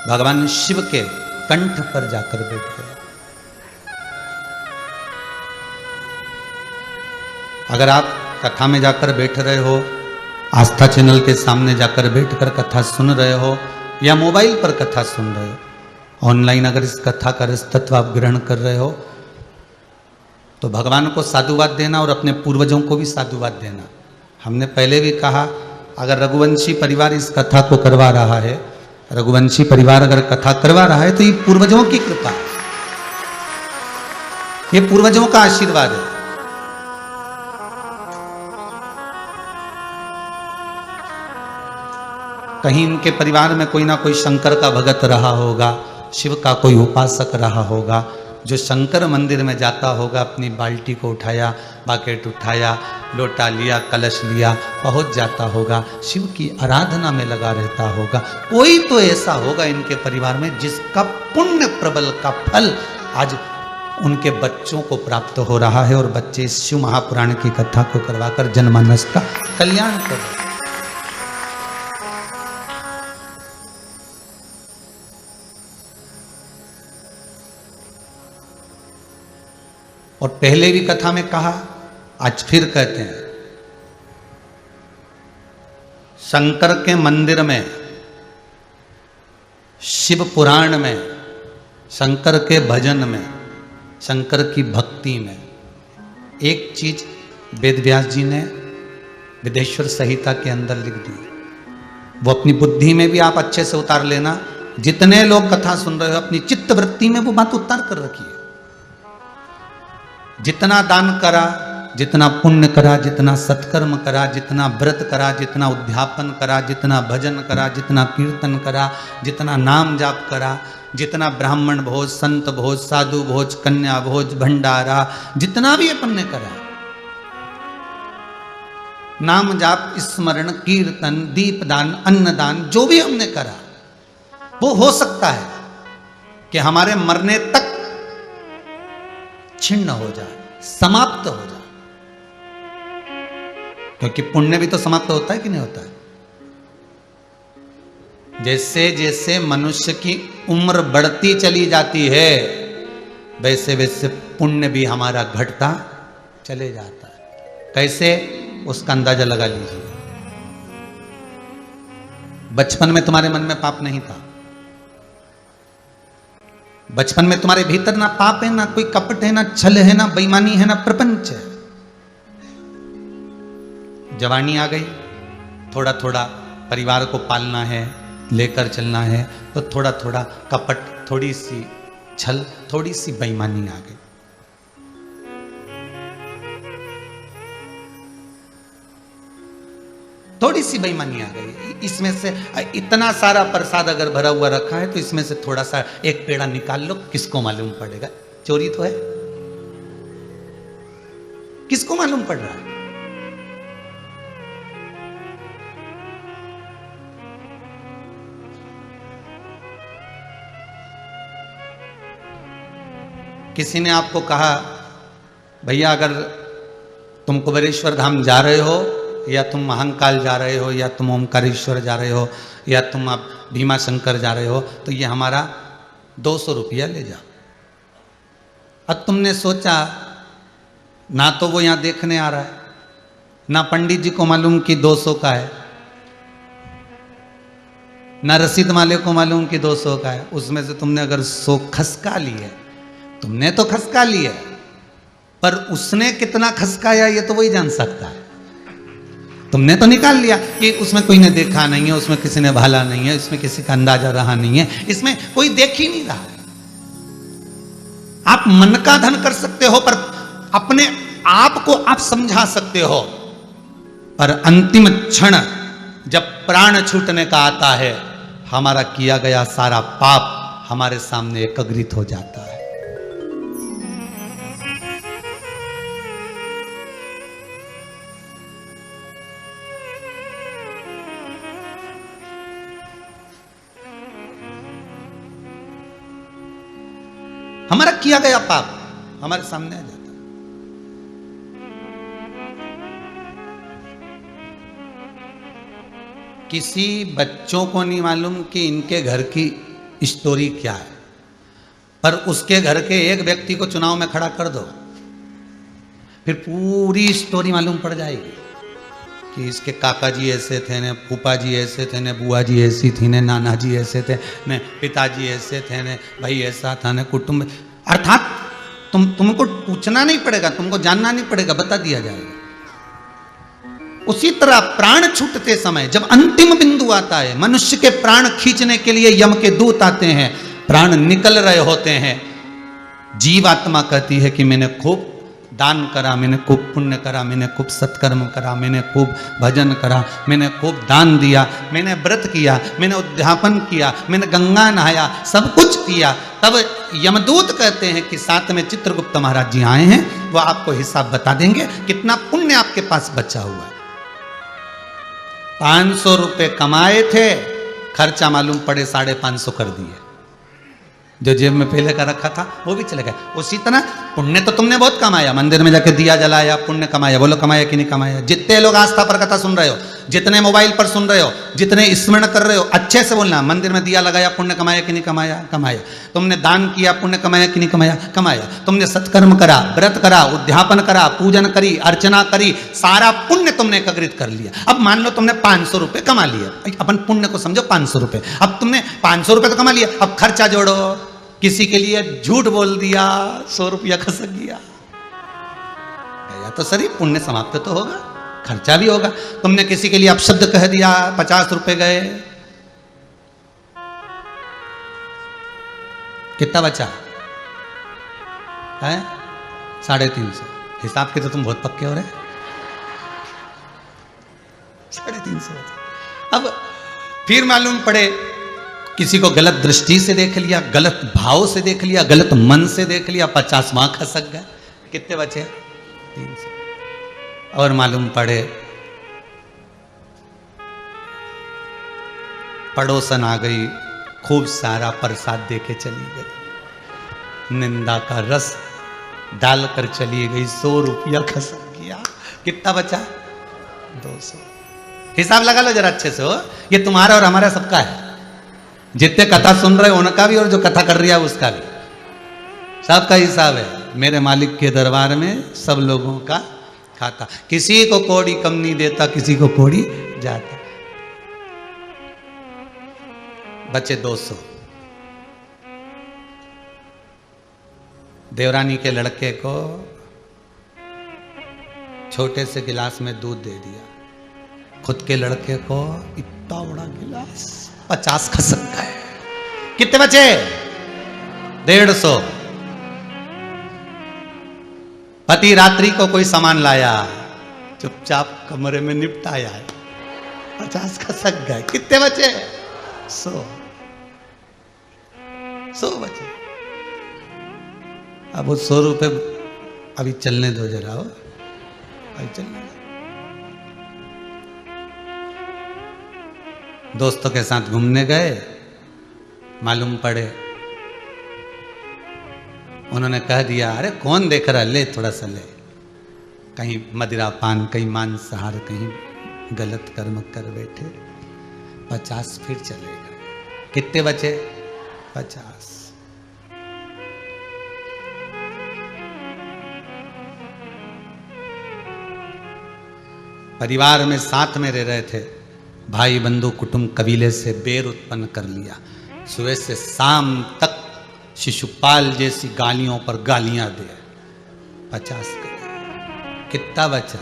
भगवान शिव के कंठ पर जाकर बैठ गया। अगर आप कथा में जाकर बैठ रहे हो, आस्था चैनल के सामने जाकर बैठकर कथा सुन रहे हो, या मोबाइल पर कथा सुन रहे हो, ऑनलाइन अगर इस कथा का रसतत्व आप ग्रहण कर रहे हो, तो भगवान को साधुवाद देना और अपने पूर्वजों को भी साधुवाद देना। हमने पहले भी कहा, अगर रघुवंशी परिवार इस कथा को करवा रहा है, रघुवंशी परिवार अगर कथा करवा रहा है तो ये पूर्वजों की कृपा है, ये पूर्वजों का आशीर्वाद है। कहीं इनके परिवार में कोई ना कोई शंकर का भगत रहा होगा, शिव का कोई उपासक रहा होगा, जो शंकर मंदिर में जाता होगा, अपनी बाल्टी को उठाया, बाकेट उठाया, लोटा लिया, कलश लिया, पहुंच जाता होगा, शिव की आराधना में लगा रहता होगा। कोई तो ऐसा होगा इनके परिवार में जिसका पुण्य प्रबल का फल आज उनके बच्चों को प्राप्त हो रहा है, और बच्चे शिव महापुराण की कथा को करवाकर जनमानस का कल्याण कर रहे हैं। और पहले भी कथा में कहा, आज फिर कहते हैं, शंकर के मंदिर में, शिव पुराण में, शंकर के भजन में, शंकर की भक्ति में एक चीज वेद व्यास जी ने विदेश्वर संहिता के अंदर लिख दी। वो अपनी बुद्धि में भी आप अच्छे से उतार लेना। जितने लोग कथा सुन रहे हो, अपनी चित्त वृत्ति में वो बात उतार कर रखिए। जितना दान करा, जितना पुण्य करा, जितना सत्कर्म करा, जितना व्रत करा, जितना उद्यापन करा, जितना भजन करा, जितना कीर्तन करा, जितना नाम जाप करा, जितना ब्राह्मण भोज, संत भोज, साधु भोज, कन्या भोज, भंडारा, जितना भी अपन ने करा, नाम जाप, स्मरण, कीर्तन, दीपदान, अन्नदान, जो भी हमने करा, वो हो सकता है कि हमारे मरने तक छिन्न हो जाए, समाप्त हो जाए। क्योंकि पुण्य भी तो समाप्त होता है कि नहीं होता है? जैसे जैसे मनुष्य की उम्र बढ़ती चली जाती है, वैसे वैसे पुण्य भी हमारा घटता चले जाता है। कैसे, उसका अंदाजा लगा लीजिए। बचपन में तुम्हारे मन में पाप नहीं था, बचपन में तुम्हारे भीतर ना पाप है, ना कोई कपट है, ना छल है, ना बेईमानी है, ना प्रपंच है। जवानी आ गई, थोड़ा थोड़ा परिवार को पालना है, लेकर चलना है, तो थोड़ा थोड़ा कपट, थोड़ी सी छल, थोड़ी सी बेईमानी आ गई। सी बेईमानी आ गई। इसमें से इतना सारा प्रसाद अगर भरा हुआ रखा है तो इसमें से थोड़ा सा एक पेड़ा निकाल लो, किसको मालूम पड़ेगा? चोरी तो है, किसको मालूम पड़ रहा है? किसी ने आपको कहा भैया अगर तुम कुबेरेश्वर धाम जा रहे हो या तुम महाकाल जा रहे हो या तुम ओमकारेश्वर जा रहे हो या तुम आप भीमा शंकर जा रहे हो तो ये हमारा 200 रुपया ले जाओ। अब तुमने सोचा ना तो वो यहाँ देखने आ रहा है, ना पंडित जी को मालूम कि 200 का है, ना रसीद वाले को मालूम कि 200 का है। उसमें से तुमने अगर 100 खसका ली है, तुमने तो खसका ली है, पर उसने कितना खसकाया ये तो वही जान सकता है। तुमने तो निकाल लिया कि उसमें कोई ने देखा नहीं है, उसमें किसी ने भाला नहीं है, इसमें किसी का अंदाजा रहा नहीं है, इसमें कोई देख ही नहीं रहा है। आप मन का धन कर सकते हो, पर अपने आप को आप समझा सकते हो, पर अंतिम क्षण जब प्राण छूटने का आता है, हमारा किया गया सारा पाप हमारे सामने एकत्रित हो जाता है। हमारा किया गया पाप हमारे सामने आ जाता है। किसी बच्चों को नहीं मालूम कि इनके घर की स्टोरी क्या है, पर उसके घर के एक व्यक्ति को चुनाव में खड़ा कर दो, फिर पूरी स्टोरी मालूम पड़ जाएगी कि इसके काका जी ऐसे थे, ने फूफा जी ऐसे थे, ने बुआ जी ऐसी थी, ने नाना जी ऐसे थे, ने पिताजी ऐसे थे, ने भाई ऐसा था, ने कुटुंब। अर्थात तुमको पूछना नहीं पड़ेगा, तुमको जानना नहीं पड़ेगा, बता दिया जाएगा। उसी तरह प्राण छूटते समय जब अंतिम बिंदु आता है, मनुष्य के प्राण खींचने के लिए यम के दूत आते हैं, प्राण निकल रहे होते हैं, जीवात्मा कहती है कि मैंने खूब दान करा, मैंने खूब पुण्य करा, मैंने खूब सत्कर्म करा, मैंने खूब भजन करा, मैंने खूब दान दिया, मैंने व्रत किया, मैंने उद्यापन किया, मैंने गंगा नहाया, सब कुछ किया। तब यमदूत कहते हैं कि साथ में चित्रगुप्त महाराज जी आए हैं, वो आपको हिसाब बता देंगे कितना पुण्य आपके पास बचा हुआ है। 500 रुपए कमाए थे, खर्चा मालूम पड़े 550 कर दिए, जो जेब में पहले का रखा था वो भी चले गए। उसी तरह पुण्य तो तुमने बहुत कमाया, मंदिर में जाके दिया जलाया, पुण्य कमाया। बोलो कमाया कि नहीं कमाया? जितने लोग आस्था पर कथा सुन रहे हो, जितने मोबाइल पर सुन रहे हो, जितने स्मरण कर रहे हो, अच्छे से बोलना, मंदिर में दिया लगाया, पुण्य कमाया कि नहीं कमाया? कमाया। तुमने दान किया, पुण्य कमाया कि नहीं कमाया? कमाया। तुमने सत्कर्म करा, व्रत करा, उद्यापन करा, पूजन करी, अर्चना करी, सारा पुण्य तुमने एकत्रित कर लिया। अब मान लो तुमने 500 रुपए कमा लिया, अपन पुण्य को समझो 500 रुपए। अब तुमने 500 रुपए तो कमा लिया, अब खर्चा जोड़ो। किसी के लिए झूठ बोल दिया, 100 रुपया खसक गया, या तो सही पुण्य समाप्त तो होगा, खर्चा भी होगा। तुमने किसी के लिए अपशब्द कह दिया, 50 रुपए गए, कितना बचा है? 350। हिसाब के तो तुम बहुत पक्के हो रहे। 350। अब फिर मालूम पड़े किसी को गलत दृष्टि से देख लिया, गलत भाव से देख लिया, गलत मन से देख लिया, 50वां खसक गए, कितने बचे? 300। और मालूम पड़े पड़ोसन आ गई, खूब सारा प्रसाद दे के चली गई, निंदा का रस डालकर चली गई, 100 रुपया खसक गया, कितना बचा? 200। हिसाब लगा लो जरा अच्छे से हो, ये तुम्हारा और हमारा सबका है। जितने कथा सुन रहे हो उनका भी और जो कथा कर रही है उसका भी, सबका हिसाब है मेरे मालिक के दरबार में, सब लोगों का खाता। किसी को कौड़ी कम नहीं देता, किसी को कौड़ी जाता। बचे 200। देवरानी के लड़के को छोटे से गिलास में दूध दे दिया, खुद के लड़के को इतना बड़ा गिलास, 50 खसक गए। कितने बचे? 150। पति रात्रि को कोई सामान लाया, चुपचाप कमरे में निपटाया है, 50 का सक गए। कितने बचे? 100 बचे। अब वो 100 रुपये अभी चलने दो जरा, हो अभी चलने दो। दोस्तों के साथ घूमने गए, मालूम पड़े उन्होंने कह दिया, अरे कौन देख रहा, ले थोड़ा सा ले। कहीं मदिरा पान, कहीं मांसाहार, कहीं गलत कर्म कर बैठे। 50 फिर चले गए। कितने बचे? 50। परिवार में साथ में रह रहे थे, भाई बंधु कुटुंब कबीले से बैर उत्पन्न कर लिया। सुबह से शाम तक शिशुपाल जैसी गालियों पर गालियां दे। 50 कर। कितना बचा?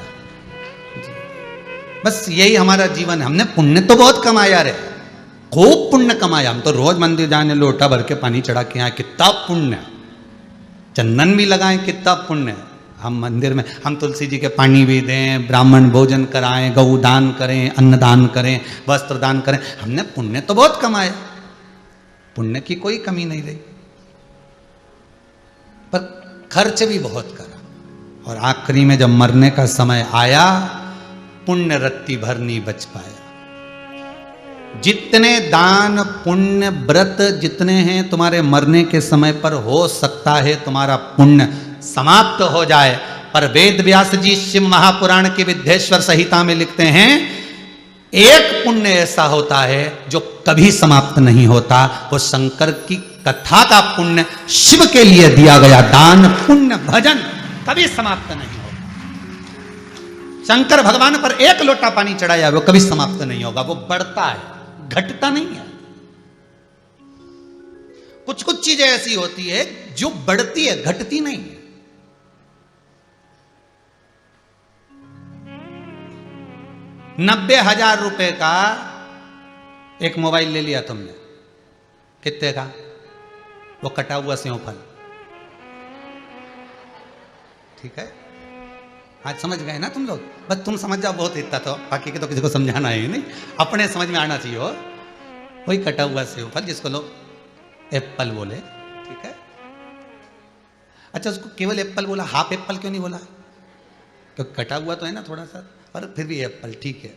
बस यही हमारा जीवन है। हमने पुण्य तो बहुत कमाया रे, खूब पुण्य कमाया। हम तो रोज मंदिर जाने लोटा भर के पानी चढ़ा के आए, कितना पुण्य। चंदन भी लगाएं, कितना पुण्य। हम मंदिर में हम तुलसी जी के पानी भी दें, ब्राह्मण भोजन कराएं, गौ दान करें, अन्नदान करें, वस्त्र दान करें। हमने पुण्य तो बहुत कमाया, पुण्य की कोई कमी नहीं रही, पर खर्च भी बहुत करा। और आखिरी में जब मरने का समय आया, पुण्य रत्ती भर नहीं बच पाया। जितने दान पुण्य व्रत जितने हैं, तुम्हारे मरने के समय पर हो सकता है तुम्हारा पुण्य समाप्त हो जाए, पर वेद व्यास जी शिव महापुराण की विद्येश्वर संहिता में लिखते हैं, एक पुण्य ऐसा होता है जो कभी समाप्त नहीं होता। वो शंकर की कथा का पुण्य, शिव के लिए दिया गया दान पुण्य भजन कभी समाप्त नहीं होगा। शंकर भगवान पर एक लोटा पानी चढ़ाया, वो कभी समाप्त नहीं होगा। वो बढ़ता है, घटता नहीं है। कुछ कुछ चीजें ऐसी होती है जो बढ़ती है, घटती नहीं है। 90,000 रुपए का एक मोबाइल ले लिया तुमने, कितने का? वो कटा हुआ सेव फल, ठीक है? आज समझ गए ना तुम लोग? बस तुम समझ जाओ, बहुत इतना तो, बाकी के तो किसी को समझाना है नहीं, अपने समझ में आना चाहिए। वही कटा हुआ सेव फल जिसको लोग एप्पल बोले, ठीक है? अच्छा, उसको केवल एप्पल बोला, हाफ एप्पल क्यों नहीं बोला? क्योंकि कटा हुआ तो है ना थोड़ा सा, पर फिर भी एप्पल ठीक है।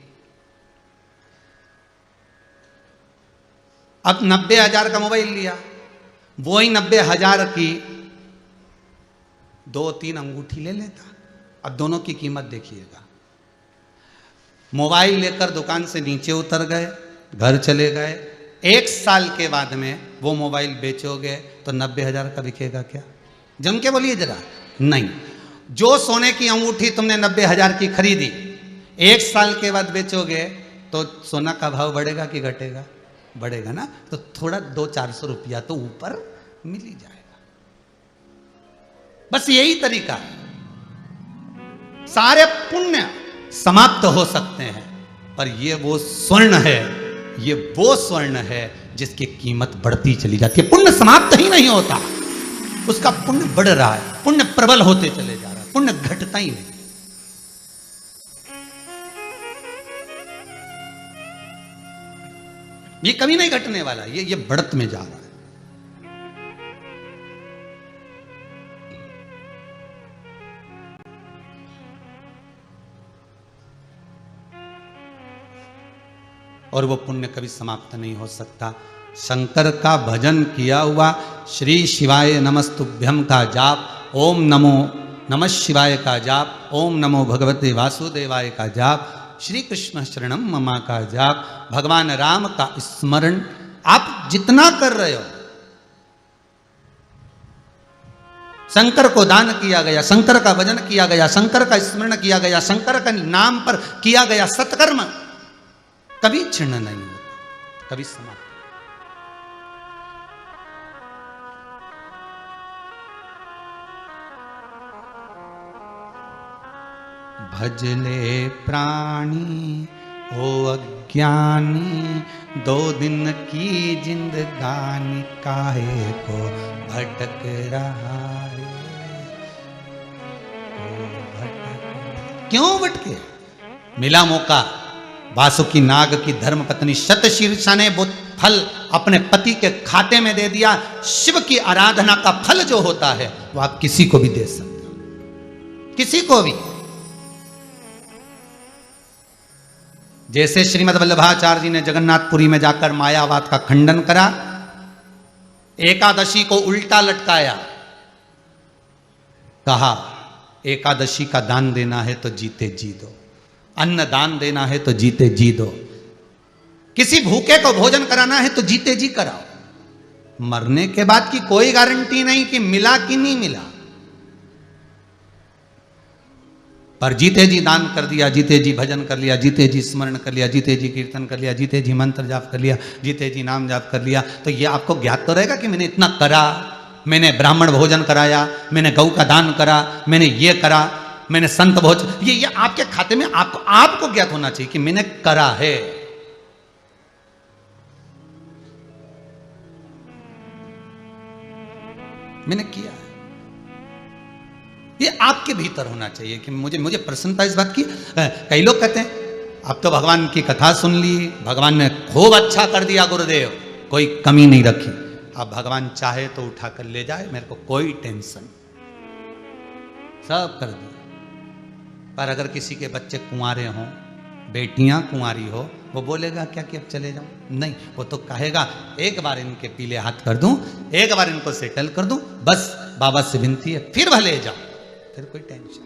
अब 90,000 का मोबाइल लिया, वही 90,000 की 2-3 अंगूठी ले लेता। अब दोनों की कीमत देखिएगा। मोबाइल लेकर दुकान से नीचे उतर गए, घर चले गए, 1 साल के बाद में वो मोबाइल बेचोगे तो 90,000 का बिकेगा क्या? जम के बोलिए जरा। नहीं। जो सोने की अंगूठी तुमने 90,000 की खरीदी, 1 साल के बाद बेचोगे तो सोना का भाव बढ़ेगा कि घटेगा? बढ़ेगा ना। तो थोड़ा 200-400 रुपया तो ऊपर मिल ही जाएगा। बस यही तरीका है। सारे पुण्य समाप्त हो सकते हैं, पर ये वो स्वर्ण है, ये वो स्वर्ण है जिसकी कीमत बढ़ती चली जाती है। पुण्य समाप्त ही नहीं होता, उसका पुण्य बढ़ रहा है, पुण्य प्रबल होते चले जा रहा है, पुण्य घटता ही नहीं। ये कभी नहीं घटने वाला, ये बढ़त में जा रहा है। और वो पुण्य कभी समाप्त नहीं हो सकता। शंकर का भजन किया हुआ, श्री शिवाय नमस्तुभ्यम का जाप, ओम नमो नमः शिवाय का जाप, ओम नमो भगवते वासुदेवाय का जाप, श्री कृष्ण शरणम ममा का जाप, भगवान राम का स्मरण आप जितना कर रहे हो, शंकर को दान किया गया, शंकर का भजन किया गया, शंकर का स्मरण किया गया, शंकर का नाम पर किया गया सत्कर्म कभी क्षीण नहीं होता, कभी समाप्त। भजले प्राणी ओ अज्ञानी, 2 दिन की जिंदगानी काहे को भटक रहा है, क्यों भटके? मिला मौका, वासुकी नाग की धर्म पत्नी शतशीर्षा ने वो फल अपने पति के खाते में दे दिया। शिव की आराधना का फल जो होता है वो आप किसी को भी दे सकते हो, किसी को भी। जैसे श्रीमद् वल्लभाचार्य जी ने जगन्नाथपुरी में जाकर मायावाद का खंडन करा, एकादशी को उल्टा लटकाया, कहा एकादशी का दान देना है तो जीते जी दो, अन्न दान देना है तो जीते जी दो, किसी भूखे को भोजन कराना है तो जीते जी कराओ। मरने के बाद की कोई गारंटी नहीं कि मिला कि नहीं मिला, पर जीते जी दान कर दिया, जीते जी भजन कर लिया, जीते जी स्मरण कर लिया, जीते जी कीर्तन कर लिया, जीते जी मंत्र जाप कर लिया, जीते जी नाम जाप कर लिया, तो ये आपको ज्ञात तो रहेगा कि मैंने इतना करा, मैंने ब्राह्मण भोजन कराया, मैंने गौ का दान करा, मैंने ये करा, मैंने संत भोजन, ये आपके खाते में आपको ज्ञात होना चाहिए कि मैंने करा है। मैंने किया है, ये आपके भीतर होना चाहिए कि मुझे प्रसन्नता इस बात की। कई लोग कहते हैं अब तो भगवान की कथा सुन ली, भगवान ने खूब अच्छा कर दिया गुरुदेव, कोई कमी नहीं रखी। अब भगवान चाहे तो उठाकर ले जाए, मेरे को कोई टेंशन, सब कर दिया। पर अगर किसी के बच्चे कुंवारे हों, बेटियां कुंवारी हो, वो बोलेगा क्या कि अब चले जाऊं? नहीं, वो तो कहेगा एक बार इनके पीले हाथ कर दूं, एक बार इनको सेटल कर दूं, बस बाबा से विनती है, फिर भले जाओ, फिर कोई टेंशन।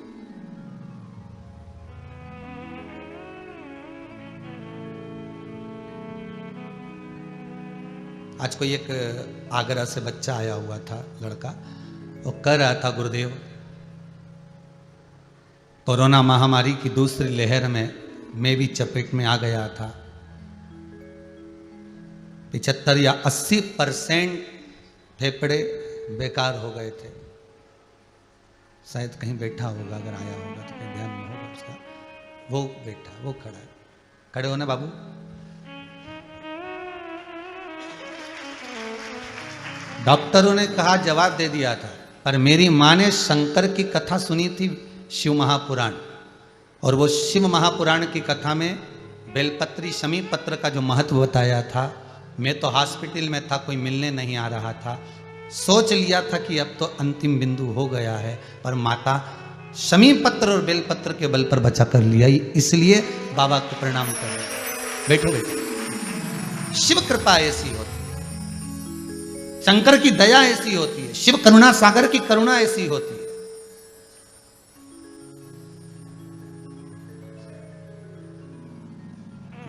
आज कोई एक आगरा से बच्चा आया हुआ था, लड़का, वो कह रहा था गुरुदेव कोरोना महामारी की दूसरी लहर में मैं भी चपेट में आ गया था, 75 या 80% फेफड़े बेकार हो गए थे। शायद कहीं बैठा होगा, अगर आया होगा तो कहीं ध्यान में होगा उसका। वो बैठा, वो खड़ा है, खड़े हो ना बाबू। डॉक्टरों ने कहा, जवाब दे दिया था, पर मेरी माँ ने शंकर की कथा सुनी थी, शिव महापुराण, और वो शिव महापुराण की कथा में बेलपत्री शमी पत्र का जो महत्व बताया था। मैं तो हॉस्पिटल में था, कोई मिलने नहीं आ रहा था, सोच लिया था कि अब तो अंतिम बिंदु हो गया है, पर माता शमी पत्र और बेलपत्र के बल पर बचा कर लिया, इसलिए बाबा को प्रणाम कर रहे। बैठो बैठो, शिव कृपा ऐसी होती है, शंकर की दया ऐसी होती है, शिव करुणा सागर की करुणा ऐसी होती है।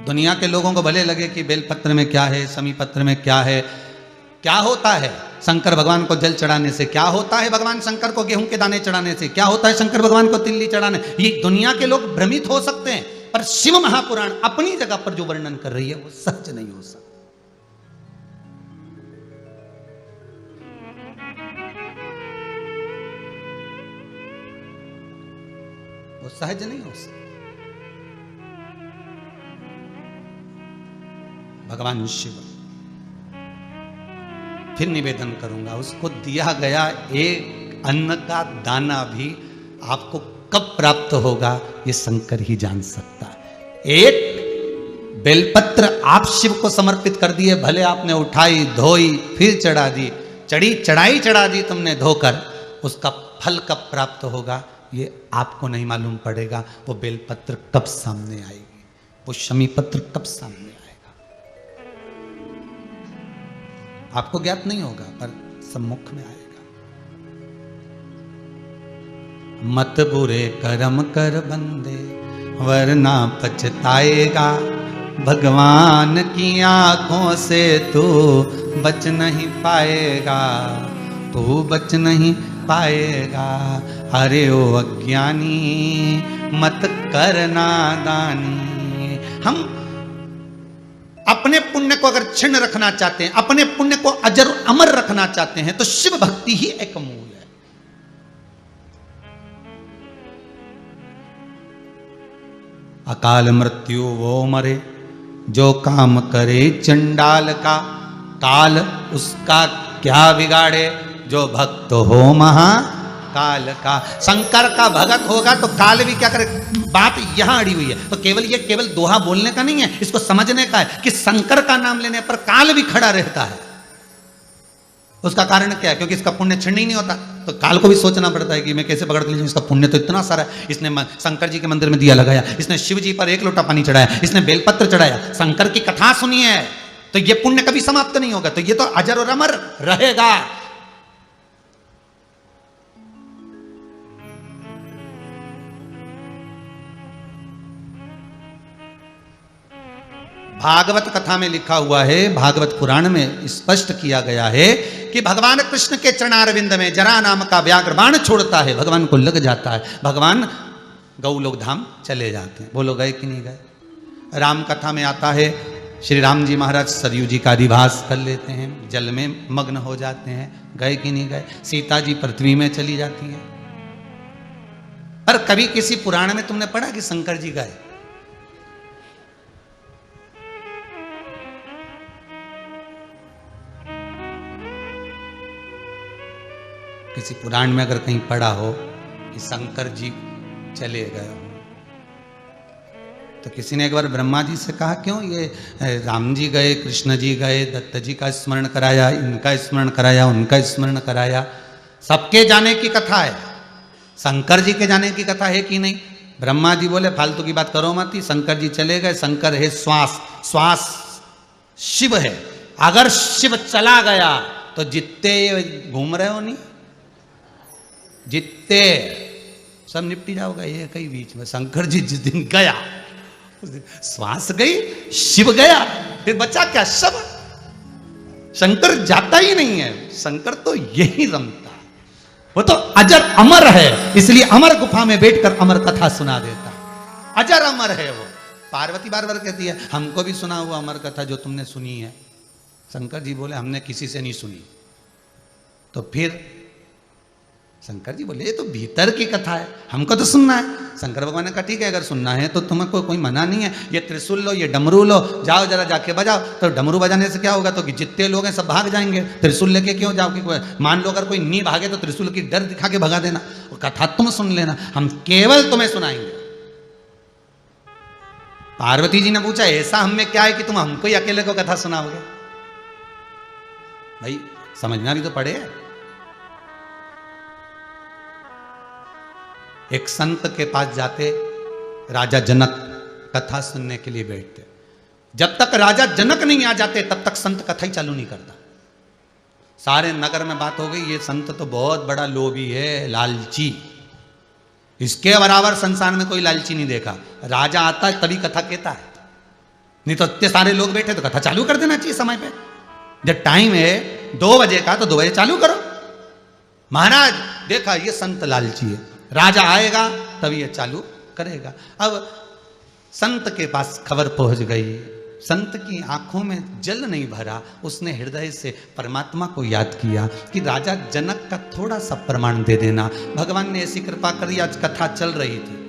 दुनिया के लोगों को भले लगे कि बेलपत्र में क्या है, शमी पत्र में क्या है, क्या होता है शंकर भगवान को जल चढ़ाने से, क्या होता है भगवान शंकर को गेहूं के दाने चढ़ाने से, क्या होता है शंकर भगवान को तिल्ली चढ़ाने, ये दुनिया के लोग भ्रमित हो सकते हैं, पर शिव महापुराण अपनी जगह पर जो वर्णन कर रही है वो सहज नहीं हो सकता। वो सहज नहीं हो सकता। भगवान शिव, फिर निवेदन करूंगा, उसको दिया गया एक अन्न का दाना भी आपको कब प्राप्त होगा ये शंकर ही जान सकता है। एक बेलपत्र आप शिव को समर्पित कर दिए, भले आपने उठाई, धोई, फिर चढ़ा दी, चढ़ा दी तुमने धोकर, उसका फल कब प्राप्त होगा ये आपको नहीं मालूम पड़ेगा। वो बेलपत्र कब सामने आएगी, वो शमी पत्र कब सामने आएगा आपको ज्ञात नहीं होगा, पर सम्मुख में आएगा। मत बुरे कर्म कर बंदे वरना पछताएगा, भगवान की आंखों से तू बच नहीं पाएगा, तू बच नहीं पाएगा। अरे ओ अज्ञानी मत करना दानी। हम अपने पुण्य को अगर छिन्न रखना चाहते हैं, अपने पुण्य को अजर अमर रखना चाहते हैं, तो शिव भक्ति ही एक मूल है। अकाल मृत्यु वो मरे जो काम करे चंडाल का, काल उसका क्या बिगाड़े जो भक्त हो काल का। शंकर का भगत होगा तो काल भी क्या करे। बात यहां अड़ी हुई है। तो केवल दोहा बोलने का नहीं है, इसको समझने का है कि शंकर का नाम लेने पर काल भी खड़ा रहता है। उसका कारण क्या है? क्योंकि इसका पुण्य क्षीण ही नहीं होता। तो काल को भी सोचना पड़ता है कि मैं कैसे पकड़ के लीजिए, इसका पुण्य तो इतना सारा है। इसने शंकर जी के मंदिर में दिया लगाया, इसने शिव जी पर 1 लोटा पानी चढ़ाया, इसने बेलपत्र चढ़ाया, शंकर की कथा सुनी है, तो ये पुण्य कभी समाप्त नहीं होगा। तो ये तो अजर और अमर रहेगा। भागवत कथा में लिखा हुआ है, भागवत पुराण में स्पष्ट किया गया है कि भगवान कृष्ण के चरणारविंद में जरा नाम का व्याघ्र बाण छोड़ता है, भगवान को लग जाता है, भगवान गौलोक धाम चले जाते हैं। बोलो गए कि नहीं गए? राम कथा में आता है, श्री राम जी महाराज सरयू जी का अधिवास कर लेते हैं, जल में मग्न हो जाते हैं। गए कि नहीं गए? सीता जी पृथ्वी में चली जाती हैं। पर कभी किसी पुराण में तुमने पढ़ा कि शंकर जी गए? किसी पुराण में अगर कहीं पढ़ा हो कि शंकर जी चले गए हो, तो किसी ने एक बार ब्रह्मा जी से कहा क्यों ये राम जी गए, कृष्ण जी गए, दत्त जी का स्मरण कराया, इनका स्मरण कराया, उनका स्मरण कराया, सबके जाने की कथा है, शंकर जी के जाने की कथा है कि नहीं? ब्रह्मा जी बोले फालतू की बात करो मत, शंकर जी चले गए। शंकर है श्वास, श्वास शिव है। अगर शिव चला गया तो जितने घूम रहे हो नहीं, जितने सब निपटी जाओगा ये कई बीच में। शंकर जी जिस दिन गया उस दिन श्वास गई, शिव गया, फिर बचा क्या? शव। शंकर जाता ही नहीं है, शंकर तो यही रमता है, वो तो अजर अमर है, इसलिए अमर गुफा में बैठकर अमर कथा सुना देता है। अजर अमर है वो। पार्वती बार बार कहती है हमको भी सुना हुआ अमर कथा जो तुमने सुनी है। शंकर जी बोले हमने किसी से नहीं सुनी। तो फिर शंकर जी बोले ये तो भीतर की कथा है, हमको तो सुनना है। शंकर भगवान ने कहा ठीक है, अगर सुनना है तो तुम्हें कोई मना नहीं है। ये त्रिशूल लो, ये डमरू लो, जाओ जरा जाके बजाओ। तो डमरू बजाने से क्या होगा? तो कि जितने लोग हैं सब भाग जाएंगे। त्रिशूल लेके क्यों जाओ? कि मान लो अगर कोई नहीं भागे तो त्रिशूल की डर दिखा के भगा देना, और कथा तुम सुन लेना, हम केवल तुम्हें सुनाएंगे। पार्वती जी ने पूछा ऐसा हमें क्या है कि तुम हमको ही अकेले को कथा सुनाओगे? भाई समझना भी तो पड़े। एक संत के पास जाते राजा जनक, कथा सुनने के लिए बैठते। जब तक राजा जनक नहीं आ जाते तब तक संत कथा ही चालू नहीं करता। सारे नगर में बात हो गई ये संत तो बहुत बड़ा लोभी है, लालची, इसके बराबर संसार में कोई लालची नहीं देखा। राजा आता है तभी कथा कहता है, नहीं तो इतने सारे लोग बैठे तो कथा चालू कर देना चाहिए समय पे। जब टाइम है 2 बजे का तो 2 बजे चालू करो। महाराज देखा ये संत लालची है, राजा आएगा तभी ये चालू करेगा। अब संत के पास खबर पहुंच गई, संत की आंखों में जल नहीं भरा, उसने हृदय से परमात्मा को याद किया कि राजा जनक का थोड़ा सा प्रमाण दे देना। भगवान ने ऐसी कृपा करी, आज कथा चल रही थी,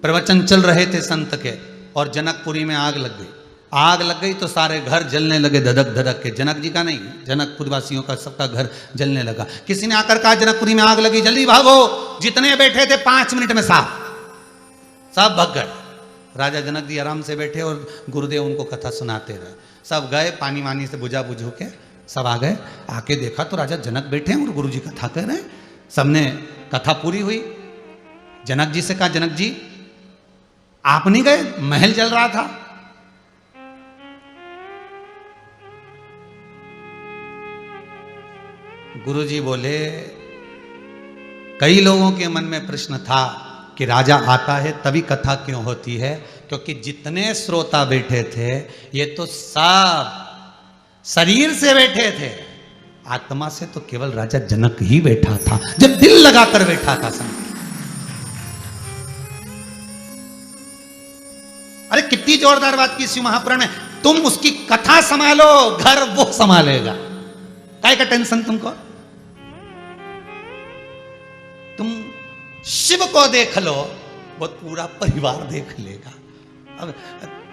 प्रवचन चल रहे थे संत के, और जनकपुरी में आग लग गई। आग लग गई तो सारे घर जलने लगे धधक धधक के। जनक जी का नहीं, जनकपुर वासियों का, सबका घर जलने लगा। किसी ने आकर कहा जनकपुरी में आग लगी, जल्दी भागो। जितने बैठे थे 5 मिनट में सब भग गए। राजा जनक जी आराम से बैठे और गुरुदेव उनको कथा सुनाते रहे। सब गए, पानी वानी से बुझा बुझू के सब आ गए। आके देखा तो राजा जनक बैठे हैं और गुरु जी कथा कर रहे हैं। सबने कथा पूरी हुई। जनक जी से कहा जनक जी आप नहीं गए? महल जल रहा था। गुरुजी बोले कई लोगों के मन में प्रश्न था कि राजा आता है तभी कथा क्यों होती है? क्योंकि जितने श्रोता बैठे थे ये तो सब शरीर से बैठे थे, आत्मा से तो केवल राजा जनक ही बैठा था, जब दिल लगाकर बैठा था। संत अरे कितनी जोरदार बात की शिव महापुराण में। तुम उसकी कथा संभालो, घर वो संभालेगा। काय का टेंशन तुमको? तुम शिव को देख लो, वो पूरा परिवार देख लेगा। अब